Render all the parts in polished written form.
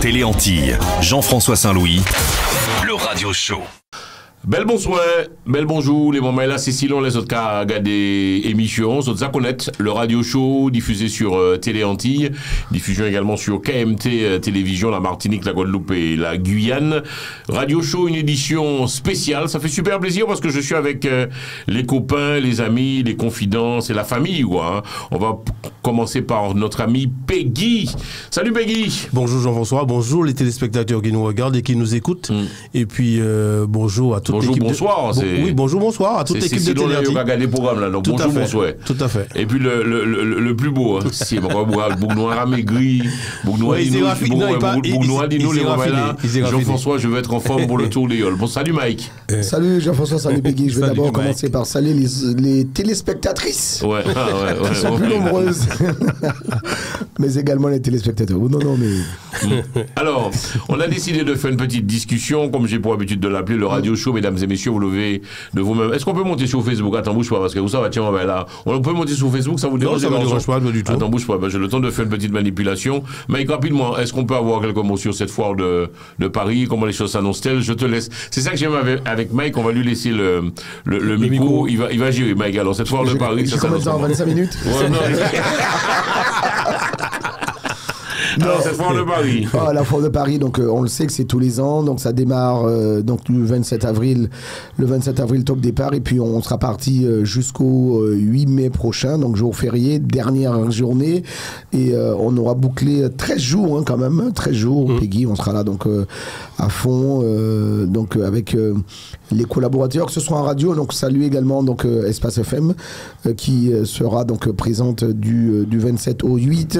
Télé Antilles, Jean-François Saint-Louis, le radio show. Bel bonsoir, bel bonjour, les moments là, c'est sinon les autres cas regarder émissions, autres à connaître, le radio show diffusé sur Télé Antilles, diffusion également sur KMT Télévision, la Martinique, la Guadeloupe et la Guyane. Radio show, une édition spéciale, ça fait super plaisir parce que je suis avec les copains, les amis, les confidences et la famille, quoi, hein. On va commencer par notre ami Peggy. Salut Peggy. Bonjour Jean-François, bonjour les téléspectateurs qui nous regardent et qui nous écoutent. Et puis bonjour à toute bonjour, l'équipe. Bonsoir. Oui, bonjour, bonsoir à toute l'équipe de Télé Antilles. On va regarder le programme là, donc bonjour, bonsoir. Tout à fait. Et puis le plus beau, hein, c'est Bougnoir amaigri, Bougnoir dis-nous les moments là. Jean-François, je vais être en forme pour le tour des Yoles. Bon, salut Mike. Salut Jean-François, salut Peggy. Je vais d'abord commencer par saluer les téléspectatrices. Ouais. Qui sont plus nombreuses. Mais également les téléspectateurs. Non, mais... Alors, on a décidé de faire une petite discussion, comme j'ai pour habitude de l'appeler, le radio show, mesdames et messieurs, vous levez de vous-même. Est-ce qu'on peut monter sur Facebook? Attends, bouge pas, parce que vous savez, tiens, là. On peut monter sur Facebook, ça vous dérange? Non, ça me dérange pas du tout. Attends, bouge pas, j'ai le temps de faire une petite manipulation. Mike, rapidement, est-ce qu'on peut avoir quelques mots sur cette foire de Paris? Comment les choses s'annoncent-elles? Je te laisse. C'est ça que j'aime avec Mike, on va lui laisser le micro. Il va gérer, Mike. Alors, cette foire de Paris, ça s'annonce en 25 minutes? Ouais, non. Alors, cette foire de Paris. Ah, la foire de Paris, donc on le sait que c'est tous les ans, donc ça démarre donc le 27 avril, top départ, et puis on sera parti jusqu'au 8 mai prochain, donc jour férié, dernière journée, et on aura bouclé 13 jours quand même, 13 jours, Peggy, on sera là donc à fond, donc avec les collaborateurs, que ce soit en radio, donc salut également donc Espace FM, qui sera donc présente du 27 au 8,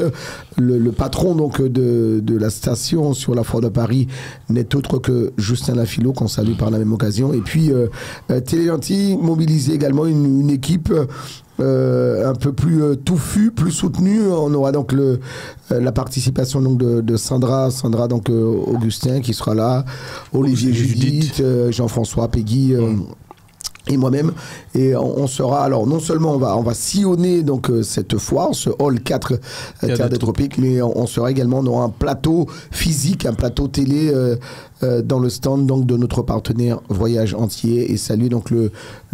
le patron donc de la station sur la foire de Paris n'est autre que Justin Lafilo, qu'on salue par la même occasion. Et puis Télé Antilles mobilisé également une équipe un peu plus touffue, plus soutenue. On aura donc la participation donc de Sandra donc Augustin qui sera là, Olivier Judith, Jean-François, Peggy. Et moi-même, et on sera, alors non seulement on va sillonner donc cette foire, ce hall 4 Terre des Tropiques, mais on sera également dans un plateau physique, un plateau télé dans le stand donc de notre partenaire Voyage Entier, et saluer donc le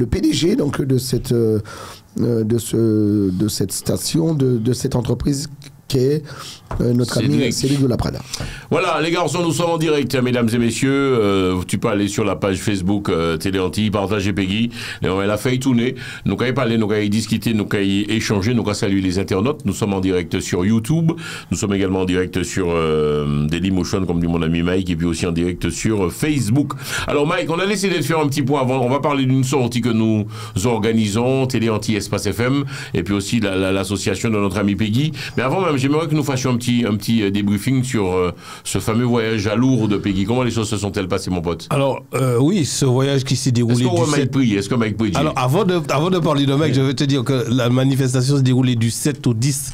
PDG donc de cette station, de cette entreprise qu'est notre ami Cédric de la Prada. Voilà, les garçons, nous sommes en direct, mesdames et messieurs. Tu peux aller sur la page Facebook Télé Antilles, partager Peggy. Et on a fait tourner. Nous allons parler, nous allons discuter, nous allons échanger, nous allons saluer les internautes. Nous sommes en direct sur YouTube. Nous sommes également en direct sur Dailymotion, comme dit mon ami Mike, et puis aussi en direct sur Facebook. Alors Mike, on a décidé de faire un petit point avant. On va parler d'une sortie que nous organisons, Télé Antilles Espace FM, et puis aussi l'association de notre ami Peggy. Mais avant même, j'aimerais que nous fassions un petit débriefing sur ce fameux voyage à Lourdes de Peggy. Comment les choses se sont-elles passées, mon pote? Alors, oui, ce voyage qui s'est déroulé Est-ce que Mike prie? Alors, avant de parler de Mike, je vais te dire que la manifestation s'est déroulée du 7 au 10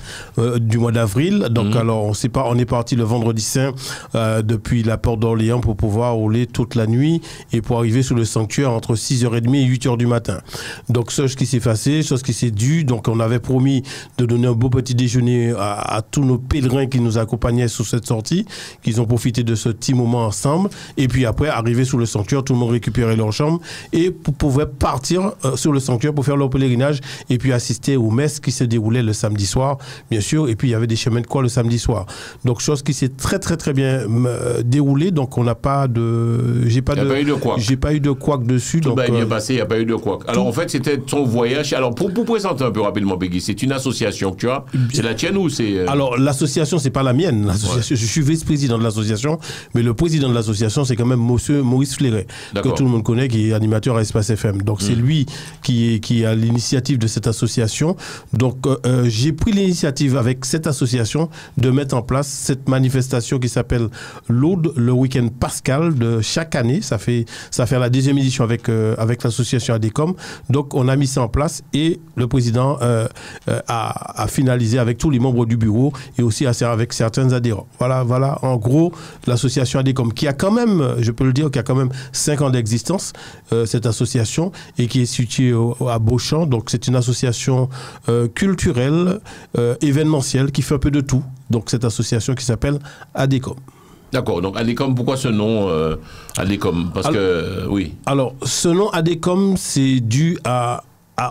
du mois d'avril. Donc, alors, on est parti le vendredi saint depuis la porte d'Orléans pour pouvoir rouler toute la nuit et pour arriver sous le sanctuaire entre 6h30 et 8h du matin. Donc, chose qui s'est passée, chose qui s'est due. Donc, on avait promis de donner un beau petit déjeuner à tous nos pèlerins qui nous accompagnaient sur cette sortie, qu'ils ont profité de ce petit moment ensemble, et puis après, arrivé sous le sanctuaire, tout le monde récupérait leur chambre et pouvaient partir sur le sanctuaire pour faire leur pèlerinage et puis assister aux messes qui se déroulaient le samedi soir, bien sûr, et puis il y avait des chemins de croix le samedi soir. Donc, chose qui s'est très très très bien déroulée, donc on n'a pas de... J'ai pas eu de couac dessus. Tout donc bien passé, il n'y a pas eu de couac. Alors en fait, c'était ton voyage. Alors pour présenter un peu rapidement, Peggy, c'est une association que tu as. C'est la tienne ou c'est... Alors, l'association, c'est pas la mienne. L'association, je suis vice-président de l'association, mais le président de l'association, c'est quand même monsieur Maurice Fleuret, que tout le monde connaît, qui est animateur à Espace FM. Donc, c'est lui qui a l'initiative de cette association. Donc, j'ai pris l'initiative avec cette association de mettre en place cette manifestation qui s'appelle l'Aude, le week-end pascal de chaque année. Ça fait la deuxième édition avec l'association ADECOM. Donc, on a mis ça en place et le président a finalisé avec tous les membres du bureau et aussi avec certains adhérents. Voilà, en gros, l'association ADECOM, qui a quand même, je peux le dire, qui a quand même 5 ans d'existence, cette association, et qui est située à Beauchamp. Donc, c'est une association culturelle, événementielle, qui fait un peu de tout. Donc, cette association qui s'appelle ADECOM. D'accord, donc Adécom, pourquoi ce nom Adécom? Parce que, oui. Alors, ce nom Adécom, c'est dû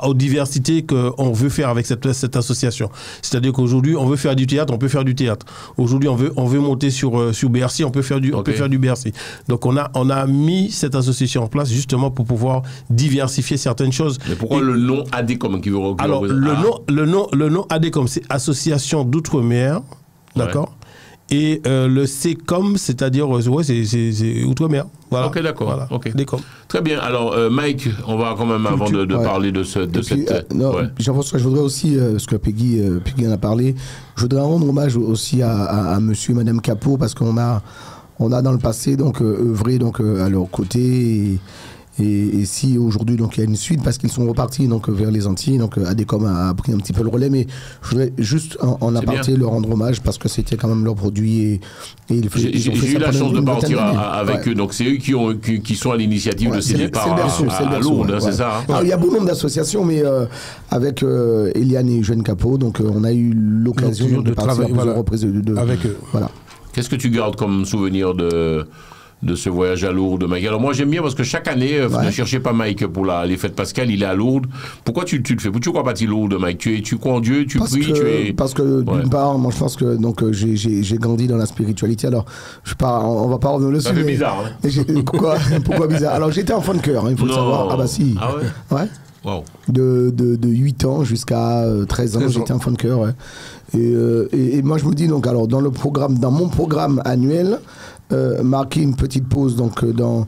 aux diversités qu'on veut faire avec cette association. C'est-à-dire qu'aujourd'hui, on veut faire du théâtre, on peut faire du théâtre. Aujourd'hui, on veut monter sur Bercy, on peut faire du Bercy. Donc, on a mis cette association en place justement pour pouvoir diversifier certaines choses. Mais pourquoi le nom Adécom qui veut Alors, le nom Adécom, c'est Association d'Outre-mer, d'accord? Et le CECOM, c'est-à-dire, c'est Outre-mer. Voilà. Ok, d'accord. Voilà. Okay. Adécom. Très bien. Alors, Mike, on va quand même, avant de parler de cette... Jean-François, je voudrais aussi, parce que Peggy en a parlé, je voudrais rendre hommage aussi à monsieur et madame Capot, parce qu'on a dans le passé donc, œuvré donc, à leur côté. Et si aujourd'hui donc il y a une suite parce qu'ils sont repartis donc vers les Antilles, donc Adécom a pris un petit peu le relais, mais je voudrais juste en aparté leur rendre hommage parce que c'était quand même leur produit et j'ai eu la chance de partir avec eux, donc c'est eux qui sont à l'initiative de ces départs à Lourdes, c'est ça. Alors, il y a beaucoup nombre d'associations, mais avec Eliane et Jeanne Capot, donc on a eu l'occasion de partir à plusieurs reprises avec eux. Voilà. Qu'est-ce que tu gardes comme souvenir de ce voyage à Lourdes, Mike? Alors moi j'aime bien parce que chaque année, ne cherchez pas Mike pour les fêtes pascales, il est à Lourdes. Pourquoi tu le fais? Pourquoi pas Lourdes, Mike? Tu crois en Dieu, Parce que d'une part, moi je pense que donc j'ai grandi dans la spiritualité. Alors on va pas revenir dessus. Ça fait bizarre. Hein? Pourquoi bizarre? Alors j'étais enfant de cœur, il faut le savoir. Ah bah si. Ah ouais. Wow. De 8 ans jusqu'à 13 ans, j'étais enfant de cœur. Ouais. Et moi je me dis donc alors dans mon programme annuel. Marquer une petite pause donc dans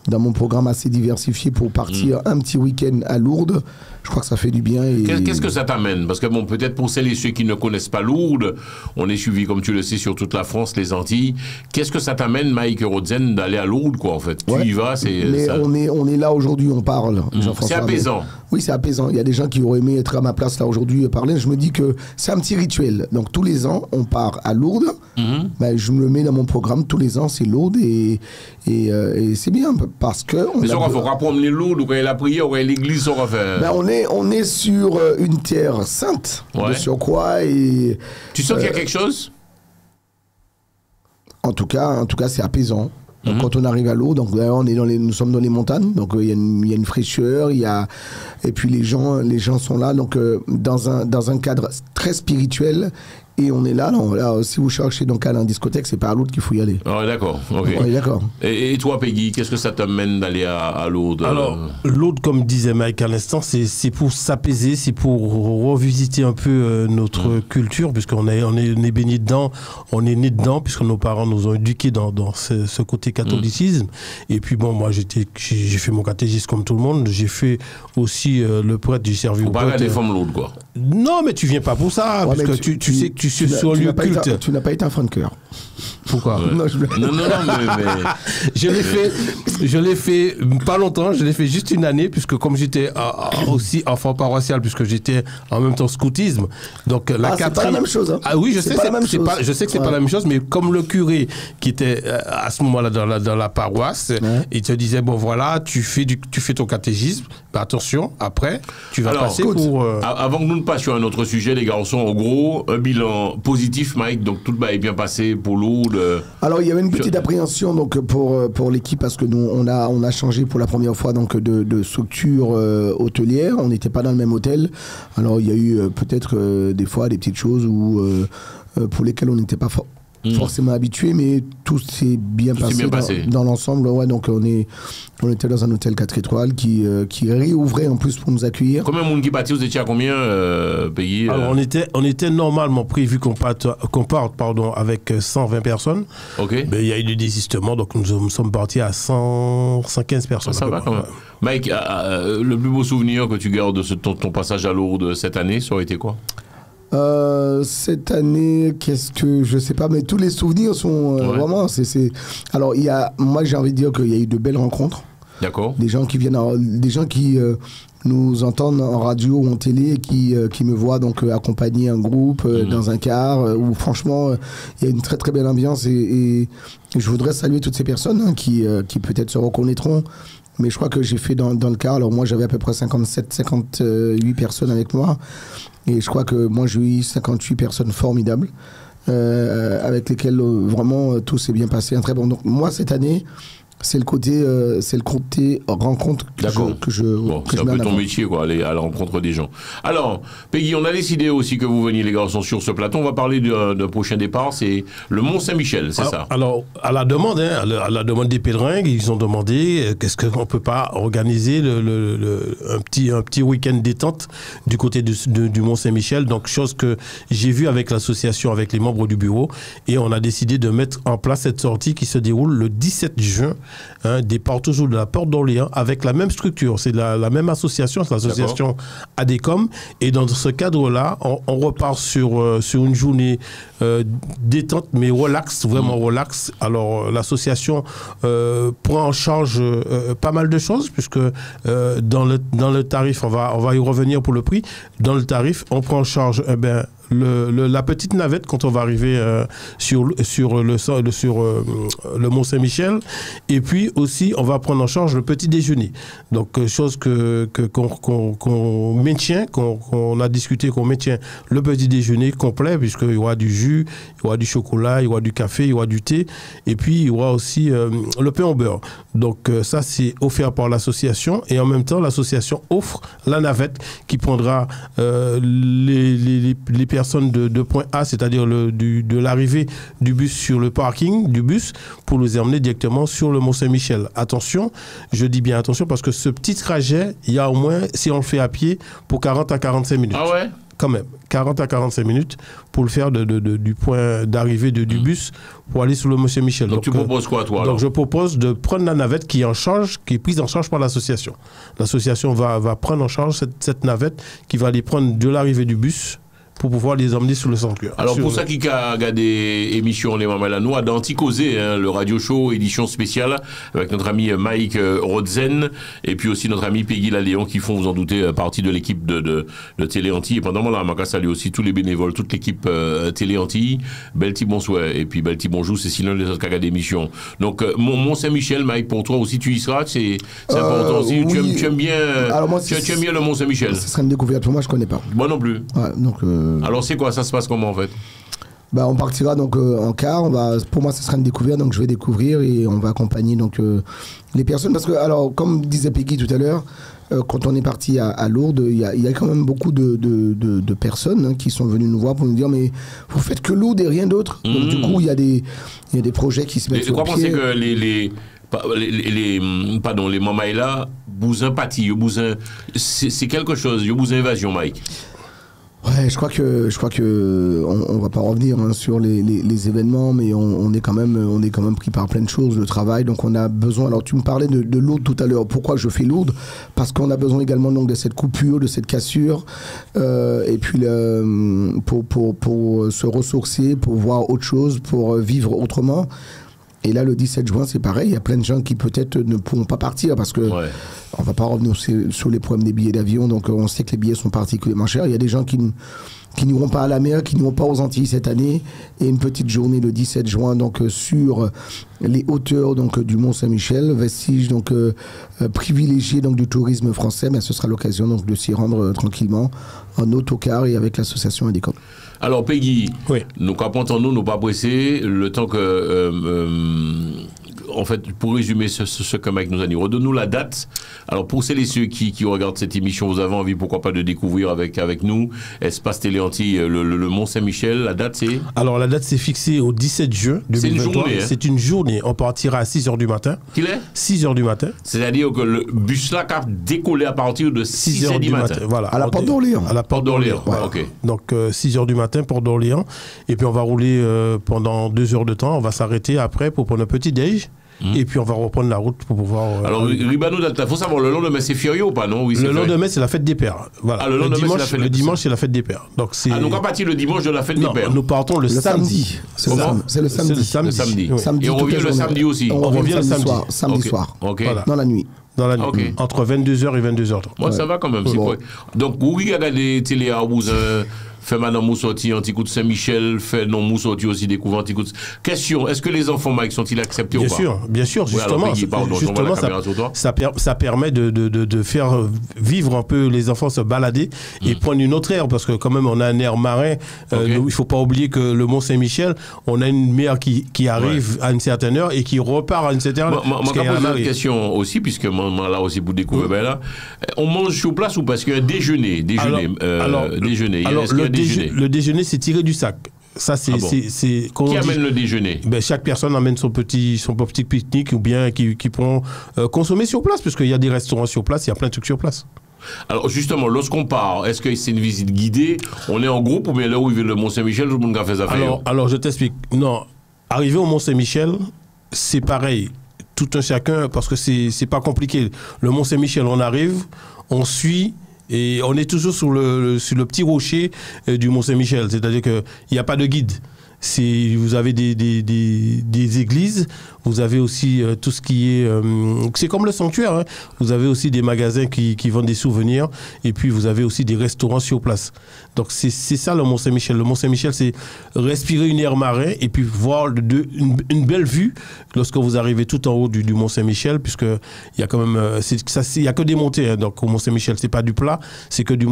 mon programme assez diversifié pour partir un petit week-end à Lourdes. Je crois que ça fait du bien. Qu'est-ce que ça t'amène? Parce que bon, peut-être pour celles et ceux qui ne connaissent pas Lourdes, on est suivi, comme tu le sais, sur toute la France, les Antilles. Qu'est-ce que ça t'amène, Mike Rodzen, d'aller à Lourdes, quoi, en fait? Tu y vas, c'est... Mais on est là aujourd'hui, on parle. C'est apaisant. Oui, c'est apaisant. Il y a des gens qui auraient aimé être à ma place là aujourd'hui et parler. Je me dis que c'est un petit rituel. Donc tous les ans, on part à Lourdes. Je me le mets dans mon programme. Tous les ans, c'est Lourdes et c'est bien parce que... Mais ça, il faut rapprendre les Lourdes, quand il y a la prière, quand il y a l'église, ça va faire... On est sur une terre sainte, de surcroît. Et, tu sens qu'il y a quelque chose? En tout cas, c'est apaisant. Donc, quand on arrive à l'eau, donc nous sommes dans les montagnes, donc il y a une fraîcheur, et puis les gens sont là, donc dans un cadre très spirituel. Et on est là, si vous cherchez donc à la discothèque, c'est pas à Lourdes qu'il faut y aller. Ah, d'accord. Okay. Ouais, d'accord. Et toi, Peggy, qu'est-ce que ça t'amène d'aller à Lourdes? Alors, Lourdes, comme disait Mike à l'instant, c'est pour s'apaiser, c'est pour revisiter un peu notre culture, puisqu'on est baigné dedans, on est né dedans, puisque nos parents nous ont éduqués dans ce côté catholicisme. Et puis bon, moi, j'ai fait mon catéchisme comme tout le monde. J'ai fait aussi le prêtre, j'ai servi au prêtre. Faut pas aller femmes Lourdes, quoi. Non, mais tu viens pas pour ça, parce que tu sais que tu suis sur lieu culte. Tu n'as pas été un fan de cœur. Pourquoi? Non, mais... Je l'ai fait pas longtemps, je l'ai fait juste une année, puisque comme j'étais aussi enfant paroissial, puisque j'étais en même temps scoutisme, donc la c'est pas la même chose. Hein. Ah oui, je sais que c'est pas la même chose, mais comme le curé qui était à ce moment-là dans la paroisse, il te disait bon voilà, tu fais ton catéchisme, mais attention, après tu vas passer pour. Avant que nous ne passions à un autre sujet, les garçons, en gros, un bilan positif, Mike, donc tout est bien passé pour Lourdes. Alors il y avait une petite appréhension donc pour l'équipe parce que nous on a changé pour la première fois donc de structure hôtelière, on n'était pas dans le même hôtel. Alors il y a eu peut-être des fois des petites choses pour lesquelles on n'était pas forcément habitué, mais tout s'est bien passé dans l'ensemble. Ouais, donc on était dans un hôtel 4 étoiles qui réouvrait en plus pour nous accueillir. Combien de monde qui bâtit? Vous étiez à combien payé? Alors on était normalement prévu qu'on parte avec 120 personnes. Ok. Mais il y a eu du désistement, donc nous sommes partis à 115 personnes. Ça va quand même. Mike, le plus beau souvenir que tu gardes de ton passage à Lourdes cette année, ça aurait été quoi? Cette année, je sais pas, mais tous les souvenirs sont vraiment. Alors moi j'ai envie de dire qu'il y a eu de belles rencontres. D'accord. Des gens qui nous entendent en radio ou en télé et qui me voient donc accompagner un groupe dans un car où franchement il y a une très très belle ambiance et je voudrais saluer toutes ces personnes qui peut-être se reconnaîtront. Mais je crois que j'ai fait dans le car, alors moi j'avais à peu près 58 personnes avec moi. Et je crois que moi j'ai eu 58 personnes formidables. avec lesquels vraiment tout s'est bien passé. Un très bon. Donc moi cette année, c'est le côté rencontre que je bon, que c'est je un mets en peu ton avant. métier, quoi, aller à la rencontre des gens. Alors, Peggy, on a décidé aussi que vous veniez, les garçons, sur ce plateau. On va parler d'un prochain départ, c'est le Mont-Saint-Michel, c'est ça? Alors, à la demande, à la demande des pèlerins, ils ont demandé qu'est-ce qu'on ne peut pas organiser un petit week-end détente du côté du Mont-Saint-Michel. Donc, chose que j'ai vue avec l'association, avec les membres du bureau. Et on a décidé de mettre en place cette sortie qui se déroule le 17 juin, départ toujours de la Porte d'Orléans, avec la même structure. C'est la même association, c'est l'association ADECOM. Et dans ce cadre-là, on repart sur une journée détente, mais relax, vraiment relax. Alors, l'association prend en charge pas mal de choses, puisque dans le tarif, on va y revenir pour le prix. Dans le tarif, on prend en charge la petite navette quand on va arriver sur le Mont-Saint-Michel, et puis aussi on va prendre en charge le petit déjeuner. Donc chose qu'on maintient, qu'on a discuté, qu'on maintient le petit déjeuner complet, puisqu'il y aura du jus, il y aura du chocolat, il y aura du café, il y aura du thé, et puis il y aura aussi le pain au beurre. Donc ça c'est offert par l'association, et en même temps l'association offre la navette qui prendra les personnes de point A, c'est-à-dire de l'arrivée du bus sur le parking du bus, pour les emmener directement sur le Mont-Saint-Michel. Attention, je dis bien attention, parce que ce petit trajet, il y a au moins, si on le fait à pied, pour 40 à 45 minutes. Ah ouais? Quand même, 40 à 45 minutes pour le faire du point d'arrivée du bus pour aller sur le Mont-Saint-Michel. Donc tu proposes quoi, toi, alors? Donc je propose de prendre la navette qui est prise en charge par l'association. L'association va prendre en charge cette navette qui va aller prendre de l'arrivée du bus pour pouvoir les emmener sur le centre-cœur. Alors pour ça qui a regardé émission Les Mamelles à nous, à d'Anticosé, le radio show édition spéciale avec notre ami Mike Rodzen et puis aussi notre ami Peggy Laléon qui font, vous en doutez, partie de l'équipe de Télé Antilles. Et pendant là, je salue aussi tous les bénévoles, toute l'équipe Télé Antilles. Belti bonsoir et puis Belti bonjour, c'est sinon les autres qui regardent l'émission. Donc Mont-Saint-Michel, Mike, pour toi aussi tu y seras, c'est important aussi. Oui. Tu aimes bien, Alors moi, tu aimes bien le Mont-Saint-Michel? Ce serait une découverte pour moi, je connais pas. Moi non plus. Ouais, donc Alors c'est quoi, ça se passe comment en fait? on partira donc en car. Pour moi, ce sera une découverte, donc je vais découvrir et on va accompagner donc les personnes. Parce que, alors, comme disait Peggy tout à l'heure, quand on est parti à Lourdes, il y a quand même beaucoup de personnes qui sont venues nous voir pour nous dire mais vous faites que Lourdes et rien d'autre. Donc du coup, il y a des projets qui se mettent sur pied. Pensez que les Mamaïla, vous empathie, c'est quelque chose, vous invasion, Mike. Ouais, je crois que on va pas revenir sur les événements, mais on est quand même pris par plein de choses, le travail. Donc on a besoin. Alors tu me parlais de Lourdes tout à l'heure. Pourquoi je fais Lourdes? Parce qu'on a besoin également donc de cette coupure, de cette cassure, et puis pour se ressourcer, pour voir autre chose, pour vivre autrement. Et là, le 17 juin, c'est pareil. Il y a plein de gens qui peut-être ne pourront pas partir parce que on va pas revenir sur les problèmes des billets d'avion. Donc, on sait que les billets sont particulièrement chers. Il y a des gens qui n'iront pas à la mer, qui n'iront pas aux Antilles cette année. Et une petite journée le 17 juin, donc sur les hauteurs donc du Mont-Saint-Michel, vestige donc privilégié donc du tourisme français. Mais ce sera l'occasion donc de s'y rendre tranquillement en autocar et avec l'association ADECOM. Alors Peggy, oui. Nous comptons nous pas pressés, le temps que en fait, pour résumer ce que Mike nous a dit, redonne-nous la date. Alors pour celles et ceux qui regardent cette émission, vous avez envie, pourquoi pas, de découvrir avec nous Espace Télé Antilles, le Mont-Saint-Michel. La date c'est? Alors la date c'est fixée au 17 juin 2023. C'est une journée. C'est une journée. On partira à 6h du matin. Qu'il est 6h du matin. C'est-à-dire que le bus là a décollé à partir de 6h du matin. Voilà. À la Porte d'Orléans. À la Porte d'Orléans. Ouais. Ok. Donc 6h du matin, Porte d'Orléans. Et puis on va rouler pendant 2 heures de temps. On va s'arrêter après pour prendre un petit déj. Et puis on va reprendre la route pour pouvoir. Alors Ribano Dalta, faut savoir, le lendemain c'est férié ou pas, non? Oui, le lendemain c'est la fête des pères. Voilà. Ah, le dimanche c'est la fête des pères. Donc c'est. Ah, donc à partir le dimanche de la fête des pères. Nous partons le samedi. C'est le samedi. C'est le samedi. Oui. Et on revient le samedi aussi. On revient le samedi soir. Okay. Dans la nuit. dans la nuit. Ok. Entre 22h et 22h30. Moi, ça va quand même. C'est Bon. quoi. Donc, vous regardez télé à vous, fait Madame Moussorti, un petit coup de Saint-Michel, fait non Moussorti aussi découvre un petit coup de... Question, est-ce que les enfants, Mike, sont-ils acceptés ou pas? Bien sûr, Oui, alors, justement. Peggy, pardon, je vois la caméra sur toi. Ça permet de faire vivre un peu les enfants, se balader et prendre une autre air, parce que quand même, on a un air marin. Ok. Il ne faut pas oublier que le Mont-Saint-Michel, on a une mer qui arrive à une certaine heure et qui repart à une certaine heure. Moi, je pose une question aussi, puisque moi, là aussi, pour découvrir, ben là, on mange sur place ou parce qu'il y a un déjeuner? Déjeuner. Alors, Est-ce qu'il y a un déjeuner? le déjeuner, c'est tiré du sac. Ça, c'est. Ah bon. Qui amène le déjeuner? Ben, chaque personne amène son petit pique-nique ou bien qui pourront consommer sur place, puisqu'il y a des restaurants sur place, il y a plein de trucs sur place. Alors justement, lorsqu'on part, est-ce que c'est une visite guidée? On est en groupe ou bien là où il vient le Mont-Saint-Michel, tout le monde a fait sa affaires? Alors, je t'explique. Non, arriver au Mont-Saint-Michel, c'est pareil. Tout un chacun, parce que c'est pas compliqué. Le Mont-Saint-Michel, on arrive, on suit. Et on est toujours sur le petit rocher du Mont-Saint-Michel, c'est-à-dire qu'il n'y a pas de guide. Vous avez des églises, vous avez aussi tout ce qui est... c'est comme le sanctuaire, hein. Vous avez aussi des magasins qui vendent des souvenirs, et puis vous avez aussi des restaurants sur place. Donc c'est ça le Mont-Saint-Michel. Le Mont-Saint-Michel, c'est respirer une air marin et puis voir une belle vue lorsque vous arrivez tout en haut du Mont-Saint-Michel, puisqu'il y a quand même... il n'y a que des montées, hein. Donc au Mont-Saint-Michel, c'est pas du plat, c'est que des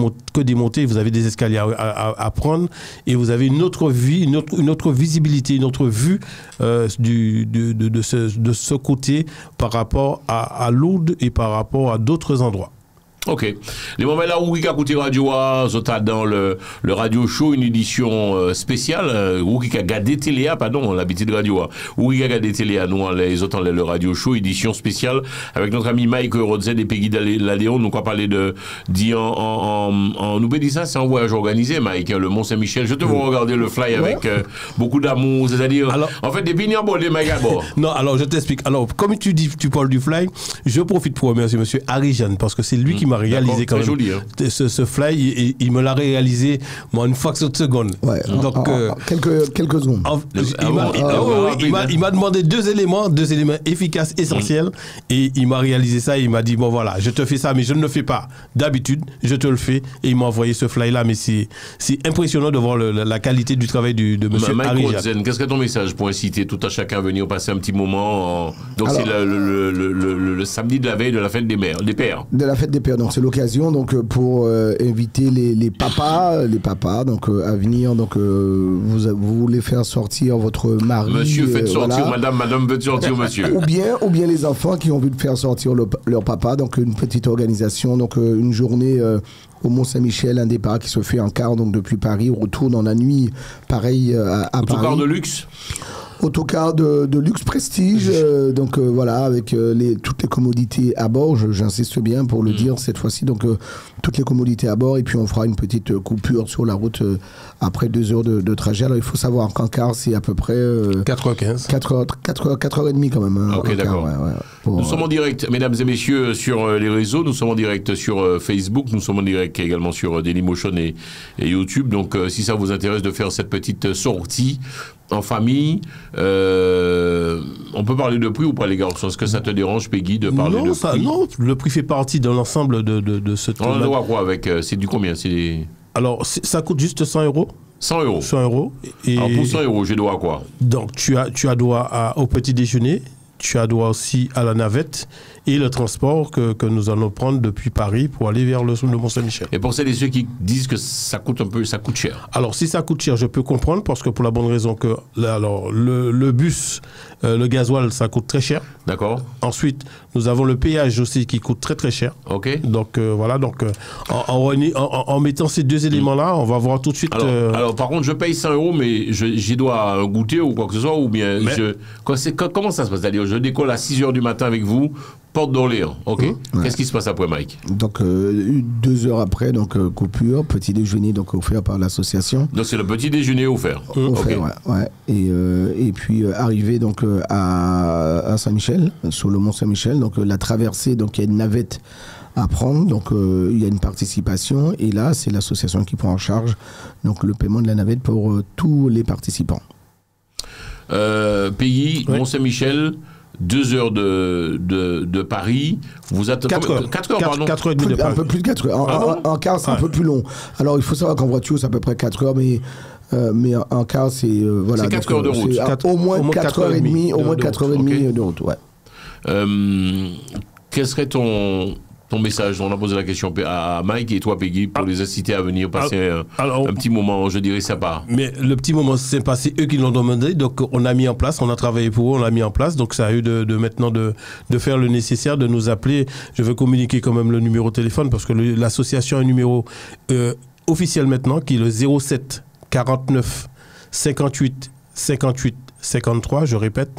montées. Vous avez des escaliers à prendre, et vous avez une autre vie, une autre visibilité, une autre vue de ce côté par rapport à Lourdes et par rapport à d'autres endroits. Ok. Les moments là où Wika Kouti Radio a dans le radio show, une édition spéciale, Wika Gade Téléa, pardon, l'habitude de radio a. Wika Gade Téléa, nous, les autres, le radio show, édition spéciale, avec notre ami Mike Rodzed et Peggy Ladéon. Nous, on va parler nous peut dire ça, c'est un voyage organisé, Mike, le Mont-Saint-Michel. Je te vois regarder le fly avec beaucoup d'amour, c'est-à-dire, alors, en fait, des pignons abordés, Mike, à bord. Non, alors, je t'explique. Alors, comme tu dis, tu parles du fly, je profite pour remercier monsieur Arijan, parce que c'est lui qui m'a réalisé quand même joli, hein. ce fly, il me l'a réalisé moi une fraction de seconde. Ouais, donc quelques secondes. Il m'a demandé deux éléments efficaces, essentiels, et il m'a réalisé ça. Et il m'a dit bon voilà, je te fais ça, mais je ne le fais pas d'habitude, je te le fais. Et il m'a envoyé ce fly là, mais c'est impressionnant de voir la qualité du travail de monsieur Arijan. Qu'est-ce que ton message pour inciter tout à chacun à venir passer un petit moment donc alors, c'est le samedi de la veille de la fête des pères. De la fête des pères. Donc c'est l'occasion donc pour inviter les papas donc à venir. Donc vous voulez faire sortir votre mari. Monsieur faites sortir voilà. Madame veut sortir monsieur. ou bien les enfants qui ont envie de faire sortir leur papa. Donc une petite organisation, donc une journée au Mont-Saint-Michel, un départ qui se fait en car donc depuis Paris, on retourne dans la nuit, pareil à Paris. Autocar de luxe. Autocar de luxe prestige, donc voilà, avec toutes les commodités à bord, j'insiste bien pour le dire cette fois-ci, donc toutes les commodités à bord, et puis on fera une petite coupure sur la route après 2 heures de trajet. Alors il faut savoir qu'en car c'est à peu près 4h15. 4h30 quand même. Hein, ok, d'accord. Nous sommes en direct, mesdames et messieurs, sur les réseaux, nous sommes en direct sur Facebook, nous sommes en direct également sur Dailymotion et YouTube, donc si ça vous intéresse de faire cette petite sortie en famille, on peut parler de prix ou pas les garçons? Est-ce que ça te dérange, Peggy, de parler de prix? Non, le prix fait partie de l'ensemble de ce on doit quoi avec c'est du combien? Alors, ça coûte juste 100 euros. 100 euros. 100 euros. Et alors pour 100 euros, je dois à quoi? Donc, tu as droit au petit déjeuner, tu as droit aussi à la navette et le transport que nous allons prendre depuis Paris pour aller vers le Mont-Saint-Michel. Et pour celles et ceux qui disent que ça coûte cher. Alors si ça coûte cher, je peux comprendre, parce que pour la bonne raison que le bus, le gasoil, ça coûte très cher. D'accord. Ensuite, nous avons le péage aussi qui coûte très très cher. Ok. Donc voilà, en mettant ces deux éléments-là, on va voir tout de suite. Alors par contre, je paye 100 euros, mais j'y dois un goûter ou quoi que ce soit, ou bien comment ça se passe? C'est-à-dire, je décolle à 6h du matin avec vous. Porte d'Orléans, ok. Qu'est-ce qui se passe après, Mike? Donc 2 heures après, donc coupure, petit déjeuner donc offert par l'association. Donc c'est le petit déjeuner offert. Offert, ouais. Et puis arrivé donc à Saint-Michel, sur le Mont Saint-Michel, donc la traversée, donc il y a une navette à prendre, donc il y a une participation, et là c'est l'association qui prend en charge donc le paiement de la navette pour tous les participants. Pays, Mont Saint-Michel. 2 heures de Paris. Vous êtes 4 heures. 4 heures, pardon. 4 heures et demie de Un Paris. peu plus de 4 heures. En car, c'est un peu plus long. Alors, il faut savoir qu'en voiture, c'est à peu près 4 heures, mais en car, c'est... voilà, C'est 4 heures de route. Au moins 4 heures et demie, au moins 4 heures et demie de route, ouais. Quel serait ton message? On a posé la question à Mike et toi, Peggy, pour les inciter à venir passer un petit moment, je dirais, sympa. Mais le petit moment sympa, c'est eux qui l'ont demandé. Donc, on a mis en place, on a travaillé pour eux, on l'a mis en place. Donc, ça a eu maintenant de faire le nécessaire, de nous appeler. Je veux communiquer quand même le numéro de téléphone parce que l'association a un numéro officiel maintenant qui est le 07 49 58 58 53. Je répète,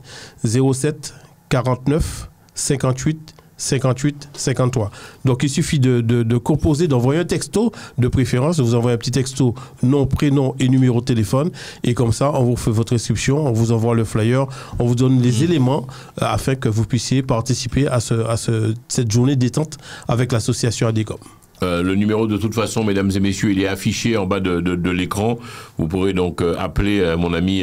07 49 58 58 53. Donc il suffit de composer, d'envoyer un texto de préférence, de vous envoyer un petit texto, nom, prénom et numéro de téléphone, et comme ça on vous fait votre inscription, on vous envoie le flyer, on vous donne les éléments afin que vous puissiez participer à cette journée détente avec l'association ADECOM. Le numéro, de toute façon, mesdames et messieurs, il est affiché en bas de l'écran. Vous pourrez donc appeler mon ami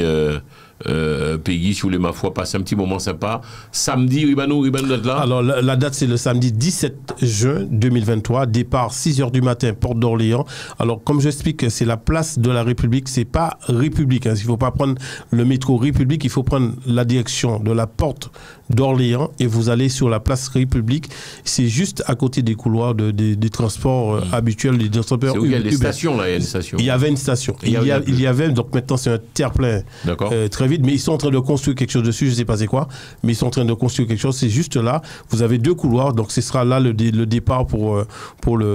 Peggy, si vous voulez, ma foi, passer un petit moment sympa. Samedi, Riban d'être là. Alors, la date, c'est le samedi 17 juin 2023. Départ 6h du matin, Porte d'Orléans. Alors, comme j'explique, c'est la place de la République. C'est pas République. Hein. Il ne faut pas prendre le métro République. Il faut prendre la direction de la Porte d'Orléans et vous allez sur la place République. C'est juste à côté des couloirs des transports habituels, des transports C'est où il y a des urbains. stations, là. Il y a une station. Il y avait une station. Il y avait, donc maintenant, c'est un terre-plein. D'accord. Très vite, mais ils sont en train de construire quelque chose dessus, je ne sais pas c'est quoi, mais ils sont en train de construire quelque chose, c'est juste là, vous avez 2 couloirs, donc ce sera là le départ pour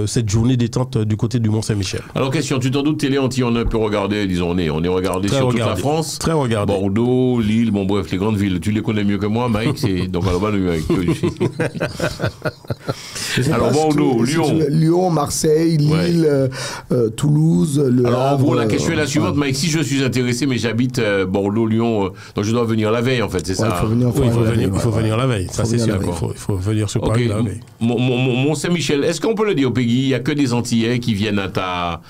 cette journée détente du côté du Mont-Saint-Michel. Alors question, tu t'en doutes, Télé Antilles, on a un peu regardé, disons, on est regardé Très sur regardé. toute la France. Très regardé. Bordeaux, Lille, bon bref, les grandes villes, tu les connais mieux que moi, Mike, donc alors bah, avec alors Bordeaux, Lyon, Marseille, Lille, Toulouse, Le alors Havre, en gros, la question est la suivante, Mike, si je suis intéressé, mais j'habite Bordeaux, Lyon, donc je dois venir la veille en fait, c'est ça? Il faut venir la veille, ça c'est sûr. Il faut venir sur Paris la veille. Mont-Saint-Michel, est-ce qu'on peut le dire, Peggy, il n'y a que des Antillais qui viennent à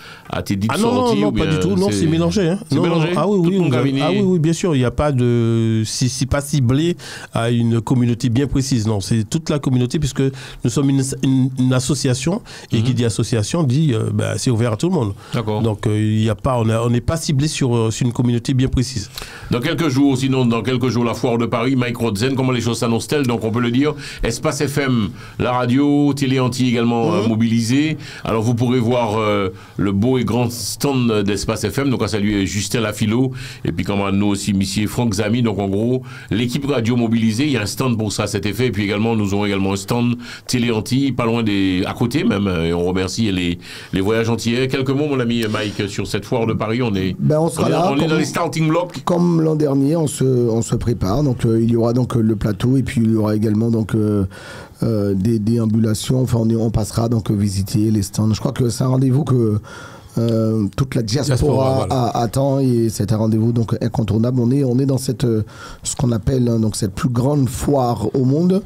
tes dites sorties? Non, pas du tout, non, c'est mélangé. Hein. C'est mélangé? Ah oui, bien sûr, il n'y a pas de... C'est pas ciblé à une communauté bien précise, non, c'est toute la communauté puisque nous sommes une association et qui dit association dit c'est ouvert à tout le monde. D'accord. Donc il y a pas, on n'est pas ciblé sur une communauté bien précise. Dans quelques jours, la foire de Paris, Mike Rodzen, comment les choses s'annoncent-elles? Donc on peut le dire, Espace FM, la radio, Télé Antilles également mobilisée. Alors vous pourrez voir le beau et grand stand d'Espace FM, donc à saluer Justin Lafilo, et puis comme nous aussi, monsieur Franck Zami. Donc en gros, l'équipe radio mobilisée, il y a un stand pour ça, cet effet, et puis également, nous aurons également un stand Télé Antilles, pas loin à côté même, et on remercie les voyages antillais. Quelques mots, mon ami Mike, sur cette foire de Paris, on est dans les starting blocks. Comme l'an dernier, on se prépare, donc il y aura donc le plateau, et puis il y aura également donc des déambulations, enfin on passera donc visiter les stands. Je crois que c'est un rendez-vous que toute la diaspora attend, et c'est un rendez-vous donc incontournable. On est dans ce qu'on appelle donc cette plus grande foire au monde,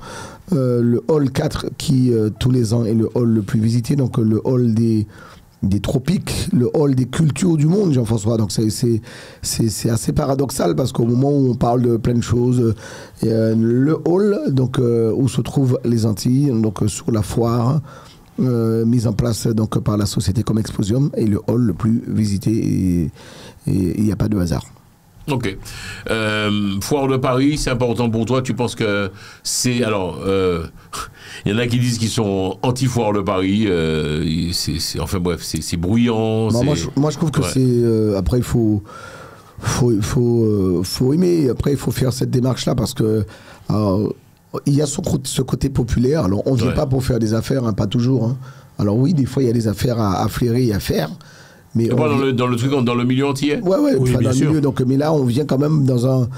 le hall 4 qui tous les ans est le hall le plus visité, donc le hall des tropiques, le hall des cultures du monde, Jean-François. Donc c'est assez paradoxal parce qu'au moment où on parle de plein de choses, le hall donc où se trouvent les Antilles, donc sur la foire mise en place donc par la société comme Exposium, est le hall le plus visité, et il n'y a pas de hasard. Ok. Foire de Paris, c'est important pour toi. Tu penses que c'est... Alors, il y en a qui disent qu'ils sont anti-foire de Paris. Enfin bref, c'est bruyant. Non, moi, je trouve que c'est... après, il faut aimer. Après, il faut faire cette démarche-là parce que... il y a ce côté populaire. Alors, on ne vient pas pour faire des affaires, hein, pas toujours. Hein. Alors oui, des fois, il y a des affaires à flairer et à faire. Mais dans le milieu antillais? Oui, dans le milieu. Donc, mais là, on vient quand même dans un...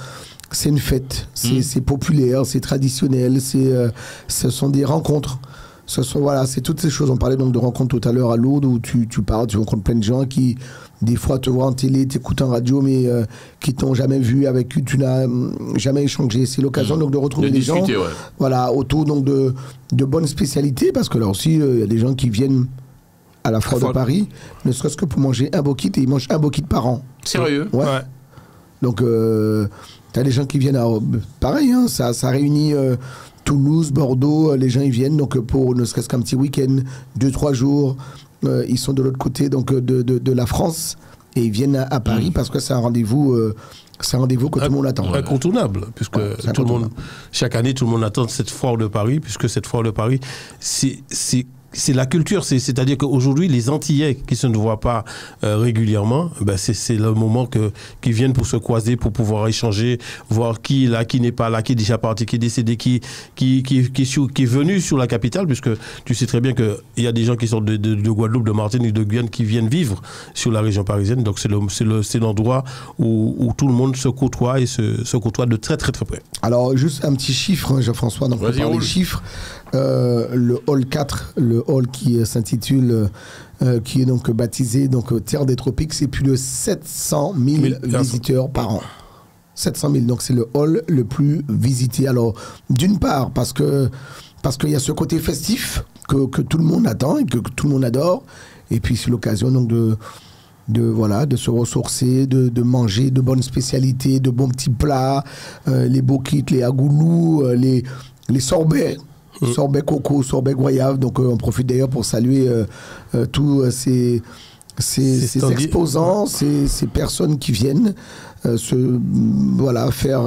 C'est une fête. C'est populaire, c'est traditionnel. Ce sont des rencontres. C'est toutes ces choses. On parlait donc de rencontres tout à l'heure à Lourdes où tu parles, tu rencontres plein de gens qui, des fois, te voient en télé, t'écoutent en radio, mais qui t'ont jamais vu, avec qui tu n'as jamais échangé. C'est l'occasion donc de retrouver des gens autour donc de bonnes spécialités, parce que là aussi, il y a des gens qui viennent à la foire de Paris, ne serait-ce que pour manger un beau kit, et ils mangent un beau kit par an. Sérieux? Ouais. Donc, T'as des gens qui viennent pareil, hein, ça réunit Toulouse, Bordeaux, les gens ils viennent donc pour ne serait-ce qu'un petit week-end, 2-3 jours. Ils sont de l'autre côté donc de la France et ils viennent à Paris parce que c'est un rendez-vous. C'est un rendez-vous que tout le monde attend. Incontournable, puisque tout le monde, chaque année, tout le monde attend cette foire de Paris, puisque cette foire de Paris, c'est la culture, c'est-à-dire qu'aujourd'hui, les Antillais qui se ne voient pas régulièrement, c'est le moment qu'ils viennent pour se croiser, pour pouvoir échanger, voir qui est là, qui n'est pas là, qui est déjà parti, qui est décédé, qui est venu sur la capitale, puisque tu sais très bien qu'il y a des gens qui sont de Guadeloupe, de Martinique, de Guyane, qui viennent vivre sur la région parisienne. Donc c'est l'endroit où tout le monde se côtoie et se côtoie de très très très près. Alors juste un petit chiffre, hein, Jean-François, donc on parle des chiffres. Le hall 4, le hall qui s'intitule, qui est donc baptisé donc Terre des Tropiques, c'est plus de 700 000 visiteurs par an. 700 000, donc c'est le hall le plus visité. Alors, d'une part, parce qu'il y a ce côté festif que tout le monde attend et que tout le monde adore, et puis c'est l'occasion donc de se ressourcer, de manger de bonnes spécialités, de bons petits plats, les bokites, les agoulous, les sorbets. Sorbet coco, sorbet goyave. Donc on profite d'ailleurs pour saluer tous ces exposants, ces personnes qui viennent faire,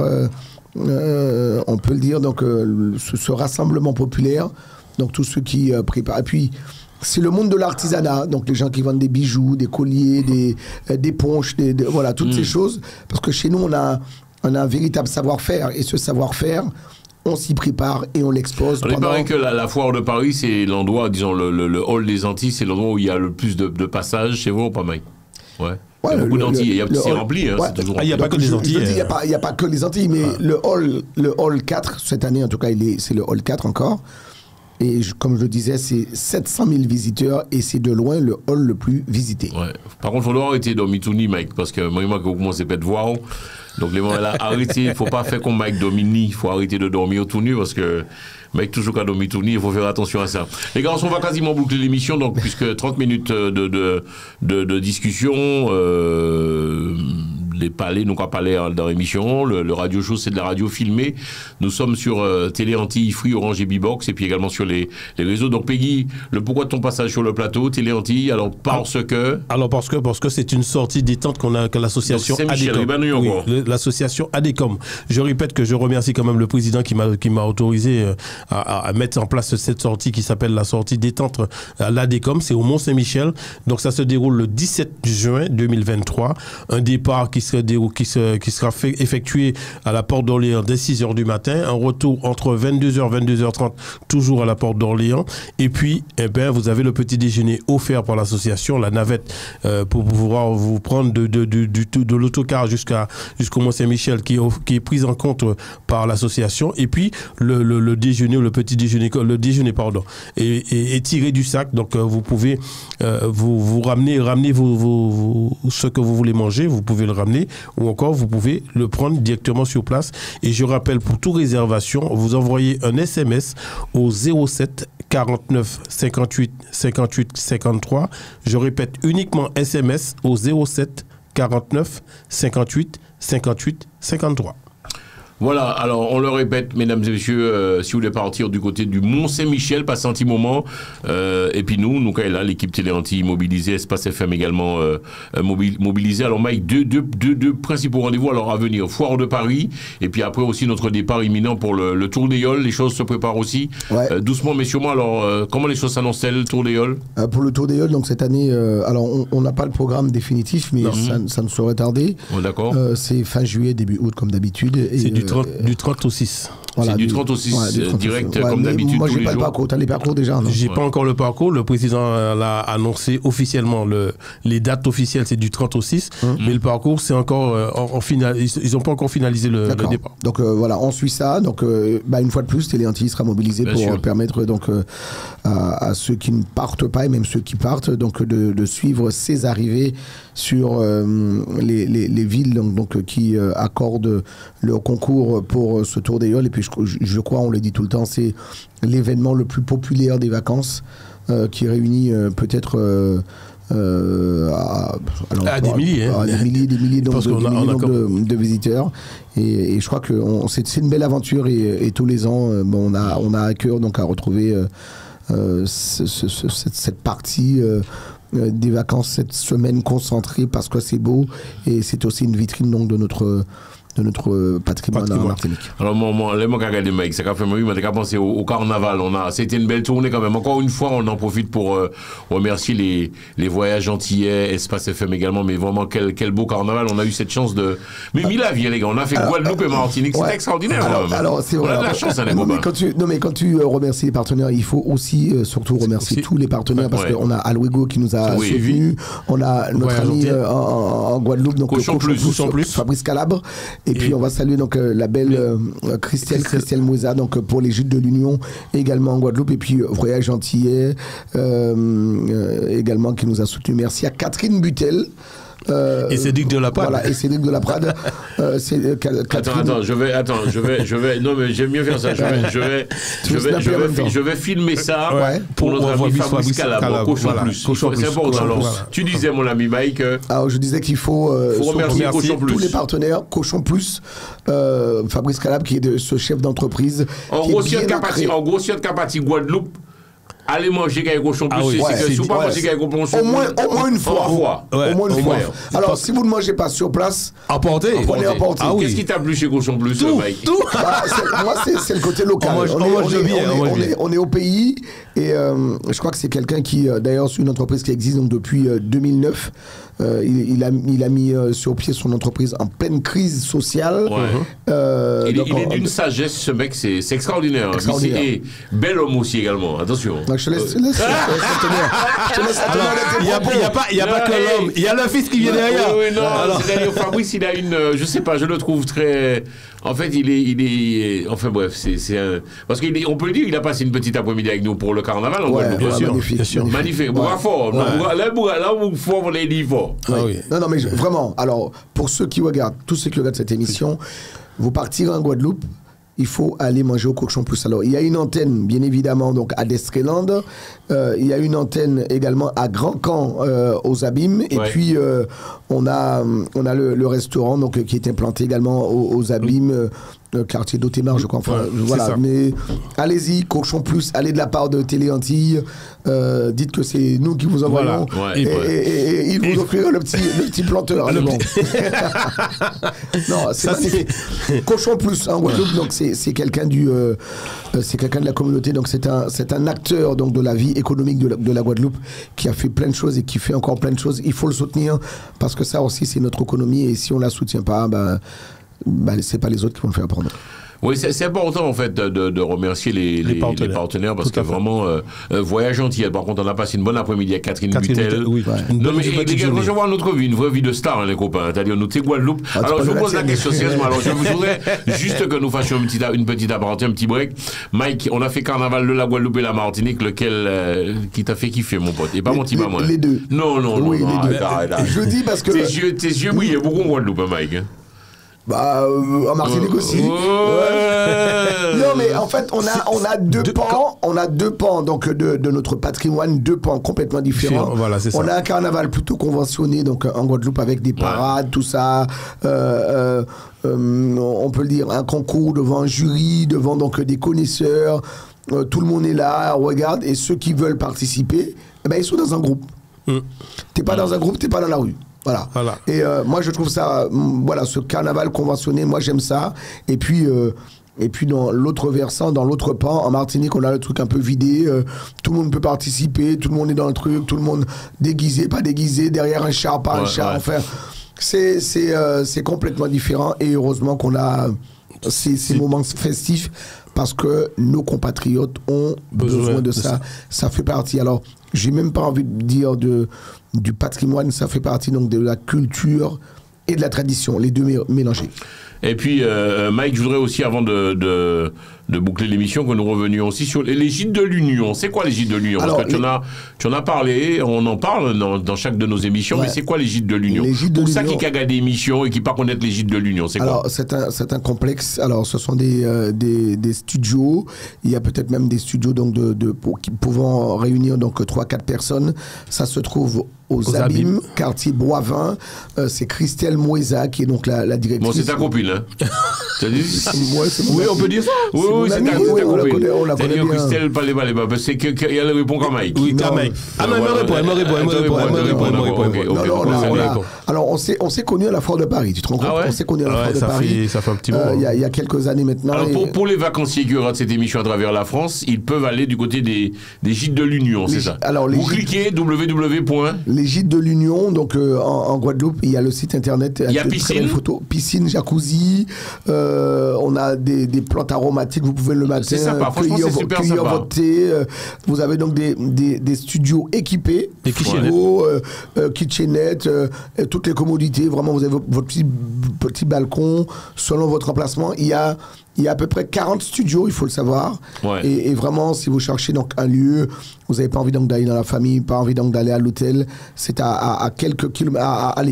on peut le dire, donc ce rassemblement populaire. Donc tous ceux qui préparent. Et puis c'est le monde de l'artisanat, donc les gens qui vendent des bijoux, des colliers, des ponches, voilà, toutes ces choses. Parce que chez nous, on a un véritable savoir-faire. Et ce savoir-faire, on s'y prépare et on l'expose. Il paraît que la foire de Paris, c'est l'endroit, disons, le hall des Antilles, c'est l'endroit où il y a le plus de passages chez vous ou pas mal? Ouais. Il y a beaucoup d'Antilles, c'est rempli. C'est toujours il n'y a pas que les Antilles. Il n'y a pas que les Antilles, mais le hall 4, cette année en tout cas, c'est le hall 4 encore. Et comme je le disais, c'est 700 000 visiteurs et c'est de loin le hall le plus visité. Ouais. Par contre, il faut arrêter dans Mitouni, Mike, parce que moi, quand vous commencez à voir, donc les moments là, arrêtez, il ne faut pas faire comme Mike Domini, il faut arrêter de dormir tout nu parce que Mike toujours qu'à dormir tout nu, il faut faire attention à ça. Les gars, on va quasiment boucler l'émission, donc puisque 30 minutes de discussion, les palais, nous on parler dans l'émission, le radio show c'est de la radio filmée, nous sommes sur Télé Antilles, Free, Orange et Bbox et puis également sur les réseaux. Donc Peggy, le pourquoi de ton passage sur le plateau, Télé Antilles, alors parce que c'est une sortie détente que l'association ADECOM. Oui, l'association ADECOM. Je répète que je remercie quand même le président qui m'a autorisé à mettre en place cette sortie qui s'appelle la sortie détente à l'ADECOM, c'est au Mont-Saint-Michel. Donc ça se déroule le 17 juin 2023, un départ qui sera effectué à la Porte d'Orléans dès 6h du matin, un retour entre 22h et 22h30 toujours à la Porte d'Orléans, et puis vous avez le petit déjeuner offert par l'association, la navette pour pouvoir vous prendre de l'autocar jusqu'au Mont-Saint-Michel qui est prise en compte par l'association, et puis le déjeuner ou le petit déjeuner, est tiré du sac, donc vous pouvez vous ramener ce que vous voulez manger, vous pouvez le ramener, ou encore vous pouvez le prendre directement sur place. Et je rappelle, pour toute réservation, vous envoyez un SMS au 07 49 58 58 53. Je répète, uniquement SMS au 07 49 58 58 53. Voilà, alors on le répète, mesdames et messieurs, si vous voulez partir du côté du Mont-Saint-Michel, passez un petit moment, et puis nous quand là, l'équipe Télé Antilles mobilisée, Espace FM également mobilisée. Alors Mike, deux principaux rendez-vous alors à venir, Foire de Paris, et puis après aussi notre départ imminent pour le Tour des Yoles. Les choses se préparent aussi, doucement mais sûrement. Alors comment les choses s'annoncent-elles, le Tour des Yoles? Pour le Tour des Yoles, donc cette année, alors on n'a pas le programme définitif, mais ça ne saurait tarder. D'accord. C'est fin juillet, début août comme d'habitude. C'est du 30 au 6. Voilà, c'est du 30 au 6 direct comme d'habitude. Moi, j'ai pas le parcours. T'as les parcours déjà, non? J'ai pas encore le parcours. Le président l'a annoncé officiellement. Les dates officielles, c'est du 30 au 6. Mais le parcours, c'est encore ils n'ont pas encore finalisé le départ. Donc voilà, on suit ça. Donc une fois de plus, Télé Antilles sera mobilisé pour permettre donc à ceux qui ne partent pas et même ceux qui partent donc de suivre ces arrivées sur les villes donc qui accordent le concours pour ce Tour des Yoles. Et puis je crois, on le dit tout le temps, c'est l'événement le plus populaire des vacances qui réunit peut-être des milliers. Hein. Des milliers de visiteurs. Et je crois que c'est une belle aventure et tous les ans, on a à cœur donc, à retrouver cette partie des vacances, cette semaine concentrée parce que c'est beau et c'est aussi une vitrine donc, de notre patrimoine en Martinique. Alors, moi, les mots regardé Mike, ça fait moi, j'ai pensé au carnaval. C'était une belle tournée quand même. Encore une fois, on en profite pour remercier les voyages antillais, Espace FM également, mais vraiment quel beau carnaval. On a eu cette chance de. Mais la vie, les gars, on a fait Guadeloupe et Martinique, c'était extraordinaire. Alors, c'est vrai. On a de la chance, les copains. Mais quand tu remercies les partenaires, il faut aussi surtout remercier tous les partenaires parce qu'on a Alouego qui nous a soutenus, on a notre ami en Guadeloupe, donc Cochon Plus, Fabrice Calabre. Et puis on va saluer donc la belle Christelle Mouza donc pour les Gîtes de l'Union également en Guadeloupe et puis Voyage Antillais également qui nous a soutenus. Merci à Catherine Butel. Et Cédric de la Prade. Voilà, et Cédric de la Prade. Attends, je vais. Non, mais j'aime mieux faire ça. Je vais filmer ça pour notre ami Fabrice Calabre, Cochon Plus. C'est important. Alors, tu disais, mon ami Mike. Alors, je disais qu'il faut remercier tous les partenaires. Cochon Plus, Fabrice Calabre, qui est ce chef d'entreprise. En gros, si on est capable Guadeloupe. Allez manger avec cochon plus, c'est que pas manger avec cochon au moins une fois. Au moins une fois. Alors, si vous ne mangez pas sur place, emportez. Qu'est-ce qui t'a plu chez Cochon Plus, Mike? Moi, c'est le côté local. On est au pays et je crois que c'est quelqu'un qui, d'ailleurs, c'est une entreprise qui existe donc, depuis 2009. Il a mis sur pied son entreprise en pleine crise sociale. Il est d'une sagesse, ce mec, c'est extraordinaire. Et bel homme aussi également, attention. Je te laisse Il n'y a pas que l'homme, il y a le fils qui vient derrière. Oui, non, c'est-à-dire Fabrice, il a une, je sais pas, je le trouve très... En fait, il est enfin bref, c'est un... Parce qu'on peut le dire, il a passé une petite après-midi avec nous pour le carnaval en Guadeloupe. Bien sûr. Magnifique. Bravo. Là où fort, on l'a dit fort. Non, mais vraiment, alors, pour ceux qui regardent, tous ceux qui regardent cette émission, vous partirez en Guadeloupe, il faut aller manger au Cochon Plus. Alors, il y a une antenne, bien évidemment, donc à Destreland. Il y a une antenne également à Grand Camp, aux Abîmes. Et puis, on a le restaurant donc, qui est implanté également aux Abîmes. Quartier d'Autémar, je crois. Enfin, voilà. Mais allez-y, Cochon Plus, allez de la part de Télé Antilles. Dites que c'est nous qui vous envoyons. Et il vous offrira le petit planteur. Non, c'est magnifique. Cochon Plus en Guadeloupe, donc c'est quelqu'un de la communauté. Donc c'est un acteur donc de la vie économique de la Guadeloupe qui a fait plein de choses et qui fait encore plein de choses. Il faut le soutenir parce que ça aussi c'est notre économie et si on la soutient pas, c'est pas les autres qui vont le faire pour nous. Oui, c'est important en fait de remercier les partenaires parce que vraiment Voyage Antillais. Par contre, on a passé une bonne après-midi avec Catherine Butel. Non mais les gars, quand je vois notre vie, une vraie vie de star, les copains. C'est-à-dire nous, c'est Guadeloupe. Alors je vous pose la question sérieusement. Alors je voudrais juste que nous fassions une petite aparté, un petit break. Mike, on a fait carnaval de la Guadeloupe et la Martinique, lequel qui t'a fait kiffer, mon pote. Et pas mon petit maman. Les deux. Non. Oui, les deux. Je dis parce que tes yeux brillaient beaucoup en Guadeloupe, Mike. En Martinique aussi. Non, mais en fait, on a deux pans donc de notre patrimoine, deux pans complètement différents. Voilà, c'est ça. On a un carnaval plutôt conventionné donc en Guadeloupe avec des parades, tout ça. On peut le dire, un concours devant un jury, devant donc des connaisseurs. Tout le monde est là, regarde, et ceux qui veulent participer, ils sont dans un groupe. T'es pas dans un groupe, t'es pas dans la rue. Voilà. Et moi, je trouve ça, ce carnaval conventionné, moi, j'aime ça. Et puis dans l'autre versant, dans l'autre pan, en Martinique, on a le truc un peu vidé. Tout le monde peut participer, tout le monde est dans le truc, tout le monde déguisé, pas déguisé, derrière un char, pas un char. Enfin, c'est complètement différent. Et heureusement qu'on a ces moments festifs parce que nos compatriotes ont besoin de ça. Ça fait partie. Alors, j'ai même pas envie de dire du patrimoine, ça fait partie donc de la culture et de la tradition, les deux mélangés. Et puis, Mike, je voudrais aussi, avant de boucler l'émission, que nous revenions aussi sur les gîtes de l'Union. C'est quoi les gîtes de l'Union? Parce que tu en as parlé, on en parle dans chaque de nos émissions, mais c'est quoi les gîtes de l'Union? Pour ça qui a gagné des émissions et qui pas connaître les gîtes de l'Union, c'est quoi? Alors, c'est un complexe. Alors, ce sont des studios. Il y a peut-être même des studios donc, pouvant réunir donc 3-4 personnes. Ça se trouve aux Abîmes, quartier Boivin. C'est Christelle Moueza qui est donc la directrice. Bon, c'est ta copine, hein? Oui, on peut dire ça. Oui, c'est ta copine. On la connaît bien. Christelle, pas les c'est qu'elle répond comme Mike. Oui, comme Mike. Ah non, elle me répond. Alors, on s'est connus à la Foire de Paris. Tu te rends compte? On s'est connus à la Foire de Paris. Ça fait un petit moment. Il y a quelques années maintenant. Alors, pour les vacanciers qui regardent cette émission à travers la France, ils peuvent aller du côté des gîtes de l'Union, c'est ça? Vous cliquez www. Les gîtes de l'Union, donc en Guadeloupe, il y a le site internet. Il y a piscine. Piscine, jacuzzi. On a des plantes aromatiques. Vous pouvez le matin cueillir votre thé. Vous avez donc des studios équipés. Des kitchenettes, toutes les commodités. Vraiment, vous avez votre petit balcon selon votre emplacement. Il y a à peu près 40 studios, il faut le savoir. Ouais. Et vraiment, si vous cherchez donc un lieu, vous n'avez pas envie donc d'aller dans la famille, pas envie donc d'aller à l'hôtel, c'est à quelques kilomètres, à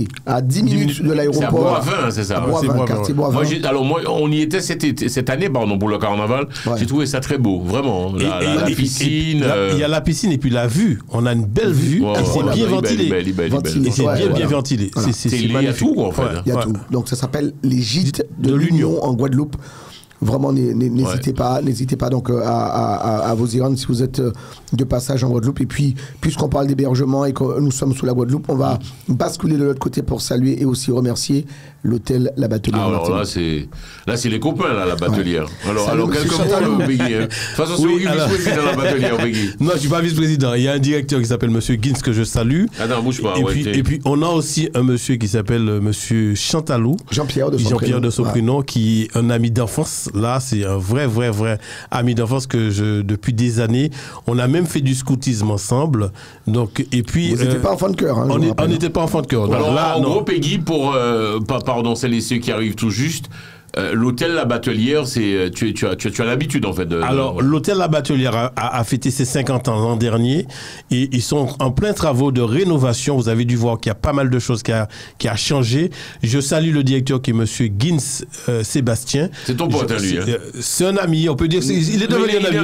10 minutes de l'aéroport. C'est à Boivin, c'est ça. À Boivin, quartier Boivin. Moi, on y était cette année, pardon, pour le carnaval. Ouais. J'ai trouvé ça très beau, vraiment. La piscine. Il y a la piscine et puis la vue. On a une belle vue. Et c'est bien ventilé. Et c'est bien ventilé. C'est il y a tout, en fait. Il y a tout. Donc, ça s'appelle les gîtes de l'Union en Guadeloupe. Vraiment, n'hésitez pas donc à vous y rendre si vous êtes de passage en Guadeloupe. Et puis, puisqu'on parle d'hébergement et que nous sommes sous la Guadeloupe, on va basculer de l'autre côté pour saluer et aussi remercier l'hôtel La Batelière. Alors là, c'est les copains, là, La Batelière. Alors quelques mots, Bégui. De toute façon, c'est vous qui vice-président de La Batelière, Bégui. Non, je ne suis pas vice-président. Il y a un directeur qui s'appelle M. Gins que je salue. Ah non, bouge pas. Et puis, on a aussi un monsieur qui s'appelle M. Chantalou. Jean-Pierre de Soprino, qui est un ami d'enfance. Là, c'est un vrai ami d'enfance que depuis des années, on a même fait du scoutisme ensemble. Donc, et puis, vous n'étiez pas enfant de cœur. Hein, on n'était pas enfant de cœur. Alors là, en gros, Peggy, pardon, celles et ceux qui arrivent tout juste, l'hôtel La Batelière, tu as l'habitude en fait. Alors, l'hôtel La Batelière a fêté ses 50 ans l'an dernier et ils sont en plein travaux de rénovation. Vous avez dû voir qu'il y a pas mal de choses qui a changé. Je salue le directeur qui est monsieur Gins Sébastien. C'est ton pote, lui. C'est un ami, on peut dire. Il est devenu un ami.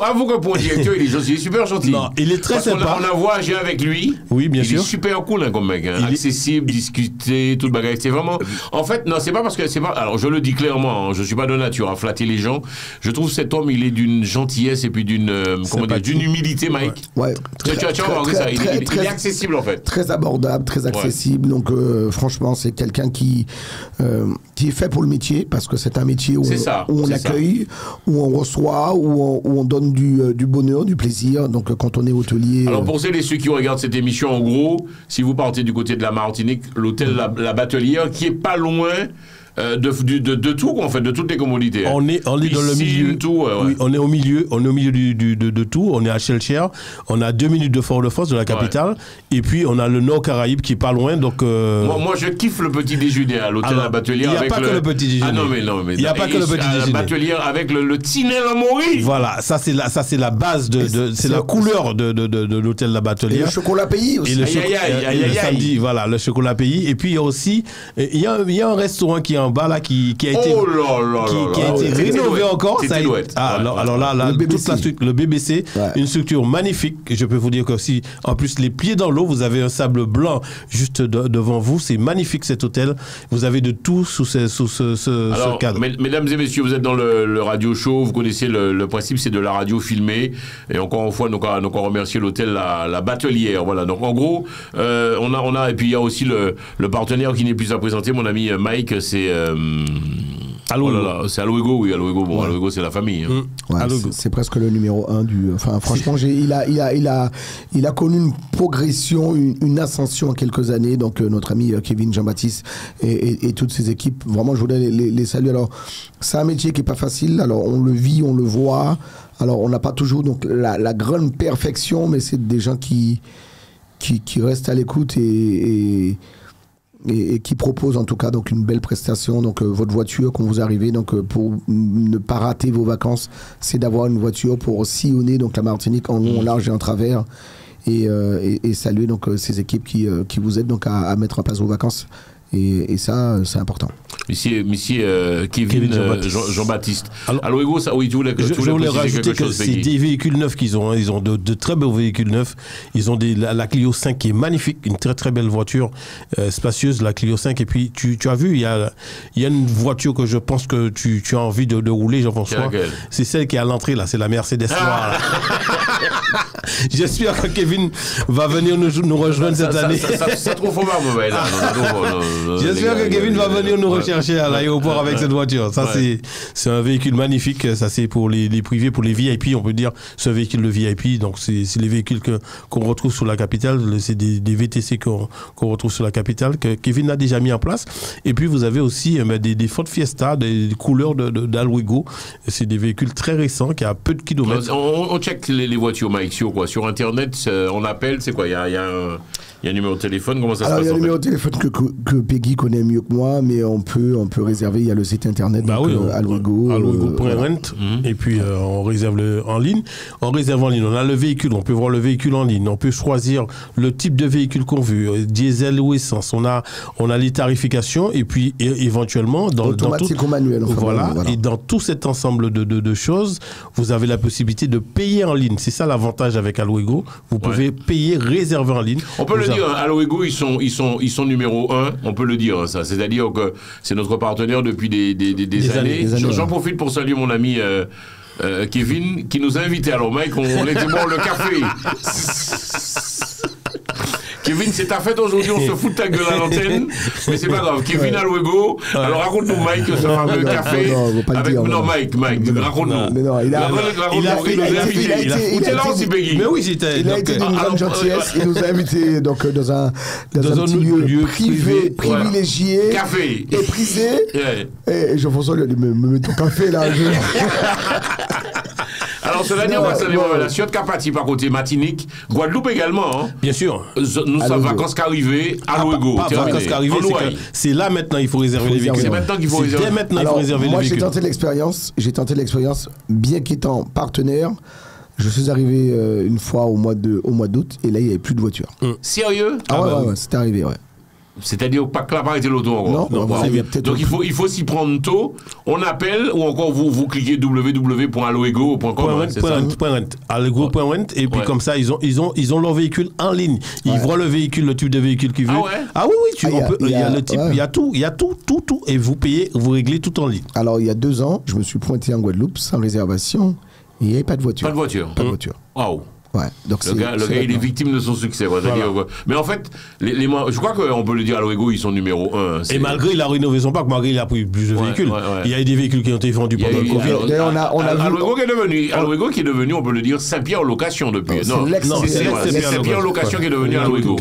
Avoue que pour un directeur, il est super gentil. Non, il est très sympa. On a voyagé avec lui. Oui, bien sûr. Il est super cool hein, comme mec. Hein. Accessible, discuter, tout le bagage. C'est vraiment. En fait, non, c'est pas parce que c'est pas. Alors, je le dis clairement, je ne suis pas de nature à flatter les gens. Je trouve cet homme, il est d'une gentillesse et puis d'une humilité, Mike. Ouais. Tu vas voir ça. Il est accessible, en fait. Très abordable, très accessible. Ouais. Donc, franchement, c'est quelqu'un qui est fait pour le métier, parce que c'est un métier où on accueille, où on reçoit, où on donne du bonheur, du plaisir. Donc, quand on est hôtelier... Alors, pour celles et ceux qui regardent cette émission, en gros, si vous partez du côté de la Martinique, l'hôtel La Batelière, qui est pas loin... de tout, en fait, de toutes les commodités. On est dans le milieu. Tout, oui, on est au milieu de tout. On est à Chelcher. On a 2 minutes de Fort-de-France, de la capitale. Et puis, on a le Nord Caraïbe qui est pas loin. Donc, moi, je kiffe le petit déjeuner à l'hôtel La Batelière. Il n'y a pas que le petit déjeuner. Ah non, mais. Il n'y a pas que le petit déjeuner. La Batelière avec le Tinel à Maurice. Voilà, ça, c'est la base c'est la couleur de l'hôtel La Batelière. Et le chocolat pays aussi. Et le samedi, voilà, le chocolat pays. Et puis, il y a aussi, il y a un restaurant qui est en bas, là, qui a été rénové encore. Alors là, le BBC, une structure magnifique. Je peux vous dire que si, en plus, les pieds dans l'eau, vous avez un sable blanc juste devant vous. C'est magnifique cet hôtel. Vous avez de tout sous ce cadre. Mesdames et messieurs, vous êtes dans le radio show. Vous connaissez le principe, c'est de la radio filmée. Et encore une fois, nous allons remercier l'hôtel La Batelière. Voilà. Donc en gros, on a et puis il y a aussi le partenaire qui n'est plus à présenter, mon ami Mike, c'est c'est Aloego, oui, Aloego. Bon, Aloego, c'est la famille. Hein. Ouais, c'est presque le numéro 1 du. Enfin, franchement, il a connu une progression, une ascension en quelques années. Donc, notre ami Kevin Jean-Baptiste et toutes ses équipes, vraiment, je voulais les saluer. Alors, c'est un métier qui est pas facile. Alors, on le vit, on le voit. Alors, on n'a pas toujours donc la grande perfection, mais c'est des gens qui restent à l'écoute et et qui propose en tout cas donc une belle prestation. Donc votre voiture quand vous arrivez, donc pour ne pas rater vos vacances, c'est d'avoir une voiture pour sillonner donc la Martinique en long, en large et en travers et saluer donc ces équipes qui vous aident donc à mettre en place vos vacances. Et ça, c'est important. Monsieur Kevin Jean-Baptiste. Allo Ego, ça, oui, tu voulais rajouter que c'est des véhicules neufs qu'ils ont. Hein. Ils ont de très beaux véhicules neufs. Ils ont la Clio 5 qui est magnifique, une très très belle voiture spacieuse, la Clio 5. Et puis tu as vu, il y a une voiture que je pense que tu as envie de rouler, Jean-François. C'est celle qui est à l'entrée là, c'est la Mercedes noire. J'espère que Kevin va venir nous rejoindre cette année. Ça trop fort, moi, là. J'espère que Kevin va venir nous rechercher à l'aéroport avec cette voiture. Ça, c'est un véhicule magnifique. Ça, c'est pour les privés, pour les VIP. On peut dire c'est un véhicule de VIP. Donc, c'est les véhicules qu'on retrouve sur la capitale. C'est des VTC qu'on retrouve sur la capitale, que Kevin a déjà mis en place. Et puis, vous avez aussi des Ford Fiesta, des couleurs d'Alwego. C'est des véhicules très récents qui a peu de kilomètres. On check les voitures, Mike, sur Internet. On appelle, c'est quoi? Il y a un numéro de téléphone, comment ça se passe? Alors, il y a un numéro de téléphone que Peggy connaît mieux que moi, mais on peut réserver. Il y a le site internet, Alwego. Alwego.rent. Et puis, on réserve en ligne. On réserve en ligne. On a le véhicule. On peut voir le véhicule en ligne. On peut choisir le type de véhicule qu'on veut, diesel ou essence. On a les tarifications. Et puis, éventuellement, automatique ou manuel. Voilà. Et dans tout cet ensemble de choses, vous avez la possibilité de payer en ligne. C'est ça l'avantage avec Alwego. Vous pouvez payer, réserver en ligne. On peut le dire, Alwego, ils sont numéro 1, on peut le dire, ça. C'est-à-dire que c'est notre partenaire depuis des années. J'en profite pour saluer mon ami Kevin, qui nous a invités. Alors, Mike, on a dit, bon, le café. Kevin, c'est ta fête aujourd'hui, on se fout de ta gueule à l'antenne, mais c'est pas grave. Kevin Alwego, alors raconte-nous, Mike, ce fameux café. Non, Mike, raconte-nous. Mais non, il a été là aussi, Peggy. Mais oui, j'étais. Il a été d'une grande gentillesse, il nous a invités donc dans un petit lieu privé, privilégié, café, et prisé. Et Jean-François lui a dit, me mets ton café là. Alors, cela dit, on va saluer la Ciotte Capati par côté Martinique, Guadeloupe également. Hein. Bien sûr. Nous sommes vacances qu'arrivées à Alwego. Vacances qu'arrivées, c'est là maintenant il faut réserver les véhicules. C'est maintenant qu'il faut réserver. Dès maintenant, il faut réserver les véhicules. Moi, j'ai tenté l'expérience, bien qu'étant partenaire. Je suis arrivé une fois au mois d'août et là, il n'y avait plus de voiture. Sérieux? Ouais, c'est arrivé, ouais. C'est-à-dire pas que là, pas arrêter l'auto encore. Non, donc il faut s'y prendre tôt. On appelle ou encore vous cliquez www.alwego.com. Alwego.rent et puis comme ça ils ont leur véhicule en ligne. Ils voient le véhicule, le type de véhicule qu'ils veulent. Ah oui, il y a le type, il y a tout et vous payez, vous réglez tout en ligne. Alors il y a 2 ans, je me suis pointé en Guadeloupe sans réservation. Il n'y avait pas de voiture. Pas de voiture. Waouh. Ouais, donc le gars, il est victime de son succès. Voilà. Mais en fait, je crois qu'on peut le dire, Alwego, ils sont numéro 1. Et malgré, il a rénové son parc, malgré, il a pris plus de véhicules. Il y a eu des véhicules qui ont été vendus pendant le Covid. Alwego qui est devenu, on peut le dire, Saint-Pierre Location depuis. C'est Saint-Pierre Location qui est devenu Alwego.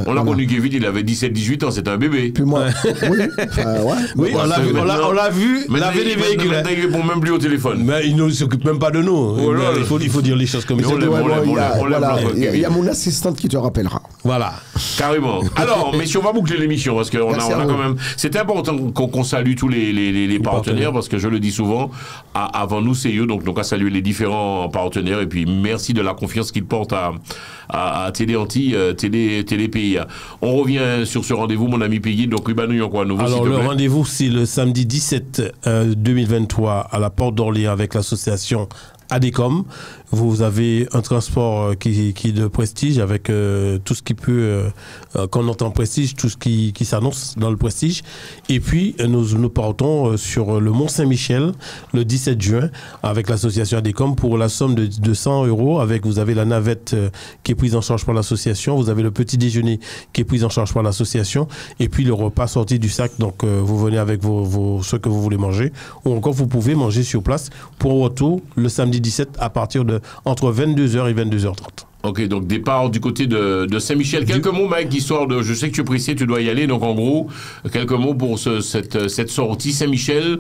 On l'a connu Kevin, il avait 17-18 ans, c'était un bébé. Puis moi, oui, on l'a vu, il avait des véhicules. Maintenant, il répond même plus au téléphone. Mais il ne s'occupe même pas de nous. Il faut dire les choses comme ça. Il y a mon assistante qui te rappellera. Voilà. Carrément. Alors, messieurs, on va boucler l'émission parce qu'on a quand même. C'est important qu'on salue tous les partenaires parce que je le dis souvent, avant nous, c'est eux. Donc, on va saluer les différents partenaires et puis merci de la confiance qu'ils portent à Télé Antilles, Télé PIA. On revient sur ce rendez-vous, mon ami Peggy. Donc, Rubanou, quoi, nouveau. Alors, le rendez-vous, c'est le samedi 17 2023 à la Porte d'Orléans avec l'association ADECOM. Vous avez un transport qui est de prestige avec tout ce qui peut, qu'on entend prestige, tout ce qui s'annonce dans le prestige. Et puis, nous partons sur le Mont-Saint-Michel le 17 juin avec l'association ADECOM pour la somme de 200 €. Vous avez la navette qui est prise en charge par l'association. Vous avez le petit déjeuner qui est pris en charge par l'association. Et puis, le repas sorti du sac. Donc, vous venez avec ce que vous voulez manger. Ou encore, vous pouvez manger sur place pour retour le samedi 17 à partir de entre 22h et 22h30. Ok, donc départ du côté de Saint-Michel. Quelques mots, Mike, histoire de... Je sais que tu es pressé, tu dois y aller. Donc, en gros, quelques mots pour cette sortie. Saint-Michel,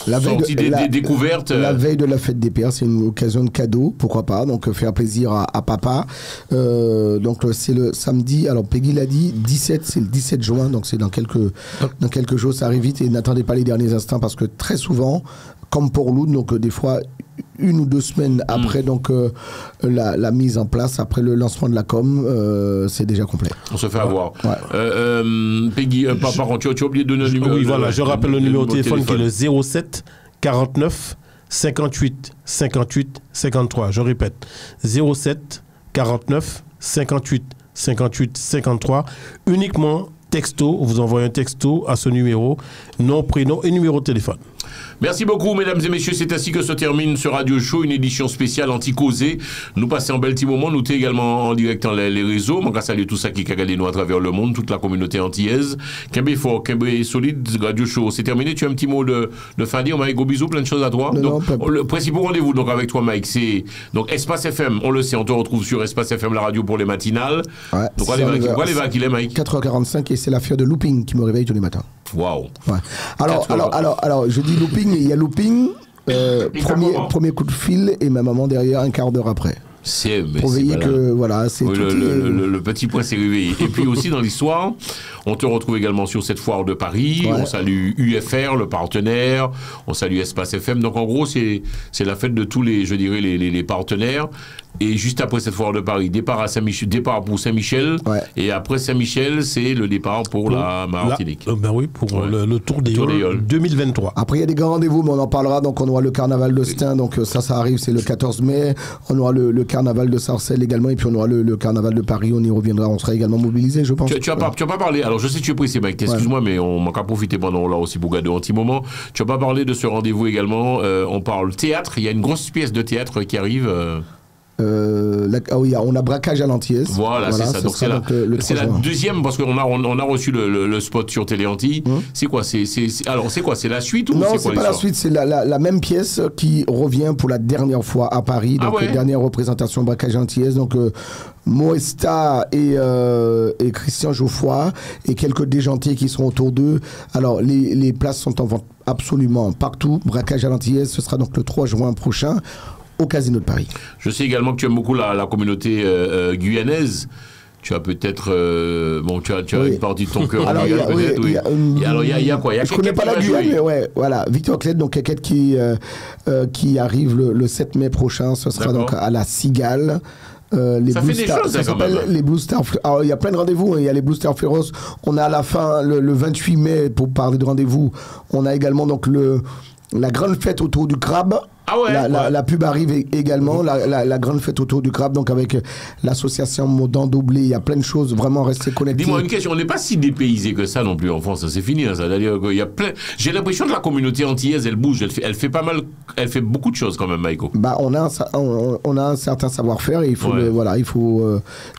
La veille sortie des découvertes. La veille de la fête des pères, c'est une occasion de cadeau, pourquoi pas, donc faire plaisir à papa. Donc c'est le samedi, alors Peggy l'a dit, 17, c'est le 17 juin, donc c'est dans quelques jours, ça arrive vite et n'attendez pas les derniers instants parce que très souvent, comme pour Loud, donc des fois 1 ou 2 semaines après donc la mise en place, après le lancement de la com, c'est déjà complet. On se fait avoir. Peggy, par contre, tu as oublié de donner le numéro. Oui, voilà, je rappelle le numéro de téléphone qui est le 07 49 58 58 53. Je répète, 07 49 58 58 53. Uniquement texto, vous envoyez un texto à ce numéro, nom, prénom et numéro de téléphone. Merci beaucoup, mesdames et messieurs. C'est ainsi que se termine ce Radio Show, une édition spéciale anti-causée. Nous passons un bel petit moment. Nous sommes également en direct dans les réseaux. Je salue tout ça qui regarde nous à travers le monde, toute la communauté antillaise. Kembe fort, Kembe solide, Radio Show. C'est terminé. Tu as un petit mot de fin dire, Mike. Gros bisous, plein de choses à toi. Le principal rendez-vous donc avec toi, Mike, c'est donc Espace FM. On le sait, on te retrouve sur Espace FM, la radio pour les matinales. Ouais, donc, allez, qu'il est, Mike. 4h45 et c'est l'affaire de looping qui me réveille tous les matins. Waouh. Ouais. Alors, je dis looping, il y a looping, premier coup de fil et ma maman derrière un quart d'heure après. Pour veiller que, voilà, c'est oui, tout. Le petit point s'est réveillé. Et puis aussi dans l'histoire, on te retrouve également sur cette foire de Paris. Ouais. On salue UFR, le partenaire. On salue Espace FM. Donc en gros, c'est la fête de tous les, je dirais, les partenaires. Et juste après cette foire de Paris, départ pour Saint-Michel. Ouais. Et après Saint-Michel, c'est le départ pour la Martinique. Ben oui, pour le Tour des Yoles 2023. Après, il y a des grands rendez-vous, mais on en parlera. Donc, on aura le carnaval de Stein. Donc, ça arrive, c'est le 14 mai. On aura le carnaval de Sarcelles également. Et puis, on aura le carnaval de Paris. On y reviendra. On sera également mobilisés, je pense. Tu n'as pas parlé. Alors, je sais que tu es pressé, Mike. Excuse-moi, mais on manque à profiter pendant là aussi pour garder un petit moment. Tu n'as pas parlé de ce rendez-vous également. On parle théâtre. Il y a une grosse pièce de théâtre qui arrive. Oui, on a Braquage à l'Antillaise. Voilà, c'est ça. Donc c'est la deuxième, parce qu'on a reçu le spot sur Télé Antilles. C'est quoi alors c'est quoi? C'est la suite ou non, c'est pas la suite, c'est la même pièce qui revient pour la dernière fois à Paris. Donc dernière représentation Braquage à l'Antillaise. Donc Moesta et Christian Geoffroy et quelques déjantés qui seront autour d'eux. Alors les places sont en vente absolument partout. Braquage à l'Antillaise, ce sera donc le 3 juin prochain au Casino de Paris. Je sais également que tu aimes beaucoup la communauté guyanaise. Tu as peut-être... tu as une partie de ton cœur en Guyane, peut-être. Oui. Alors, il y a quoi? Je ne connais pas la Guyane, mais ouais, voilà. Victor Clette, donc quelqu'un qui arrive le 7 mai prochain. Ce sera donc à la Cigale. Ça fait des choses, ça s'appelle les Blue Star. Alors, il y a plein de rendez-vous. Il y a les Blue Star Féroces. On a à la fin, le 28 mai, pour parler de rendez-vous, on a également donc la grande fête autour du crabe. Ah ouais, la pub arrive également, la grande fête autour du crabe, donc avec l'association Modan Doublé, il y a plein de choses, vraiment rester connectés. Dis-moi une question, on n'est pas si dépaysé que ça non plus en France, c'est fini, hein, ça. C'est-à-dire qu'il y a plein... J'ai l'impression que la communauté antillaise, elle bouge, elle fait pas mal, elle fait beaucoup de choses quand même, Maïko. Bah, on a un certain savoir-faire et il faut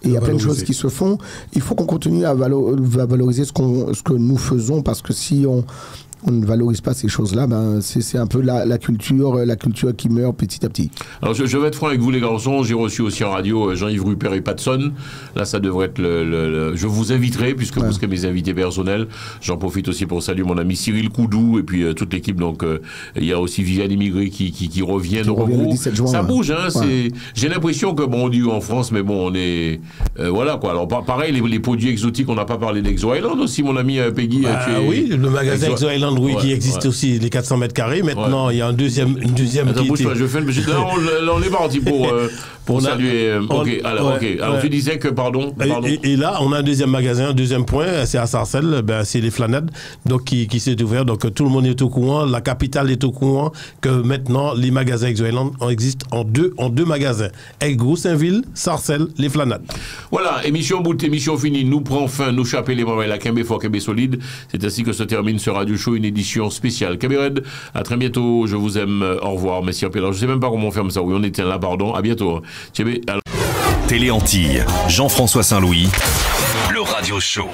il y a plein de choses qui se font. Il faut qu'on continue à valoriser ce que nous faisons, parce que si on ne valorise pas ces choses-là, c'est un peu la culture qui meurt petit à petit. Alors je vais être franc avec vous les garçons, j'ai reçu aussi en radio Jean-Yves Rupert et Patson. Là ça devrait être je vous inviterai puisque vous serez mes invités personnels. J'en profite aussi pour saluer mon ami Cyril Coudou et puis toute l'équipe. Donc il y a aussi Viviane Immigré qui revient. Donc le 17 juin, ça bouge, hein. J'ai l'impression que on dit en France, mais bon on est voilà quoi. Alors pareil les produits exotiques, on n'a pas parlé d'Exo Island aussi, mon ami Peggy. Oui, le magasin Exo Island. Oui, qui existe aussi, les 400 mètres carrés. Maintenant, il y a une deuxième Attends, bouge pas, là, on est parti pour saluer. Alors, tu disais que, pardon. Et là, on a un deuxième magasin, un deuxième point, c'est à Sarcelles, c'est les Flanades, donc qui s'est ouvert. Donc, tout le monde est au courant, la capitale est au courant que maintenant, les magasins Exo Island existent en deux magasins. Aigre-Saint-Ville, Sarcelles, les Flanades. Voilà, émission bout, émission finie. Nous prend fin, nous chapez les moments, la Kembe fort, Kembe solide. C'est ainsi que se termine ce Radio Show, une édition spéciale. Kabired, à très bientôt, je vous aime, au revoir, merci. Alors, je sais même pas comment on ferme ça, oui, on était là, pardon, à bientôt. Télé Antilles, Jean-François Saint-Louis, le Radio Show.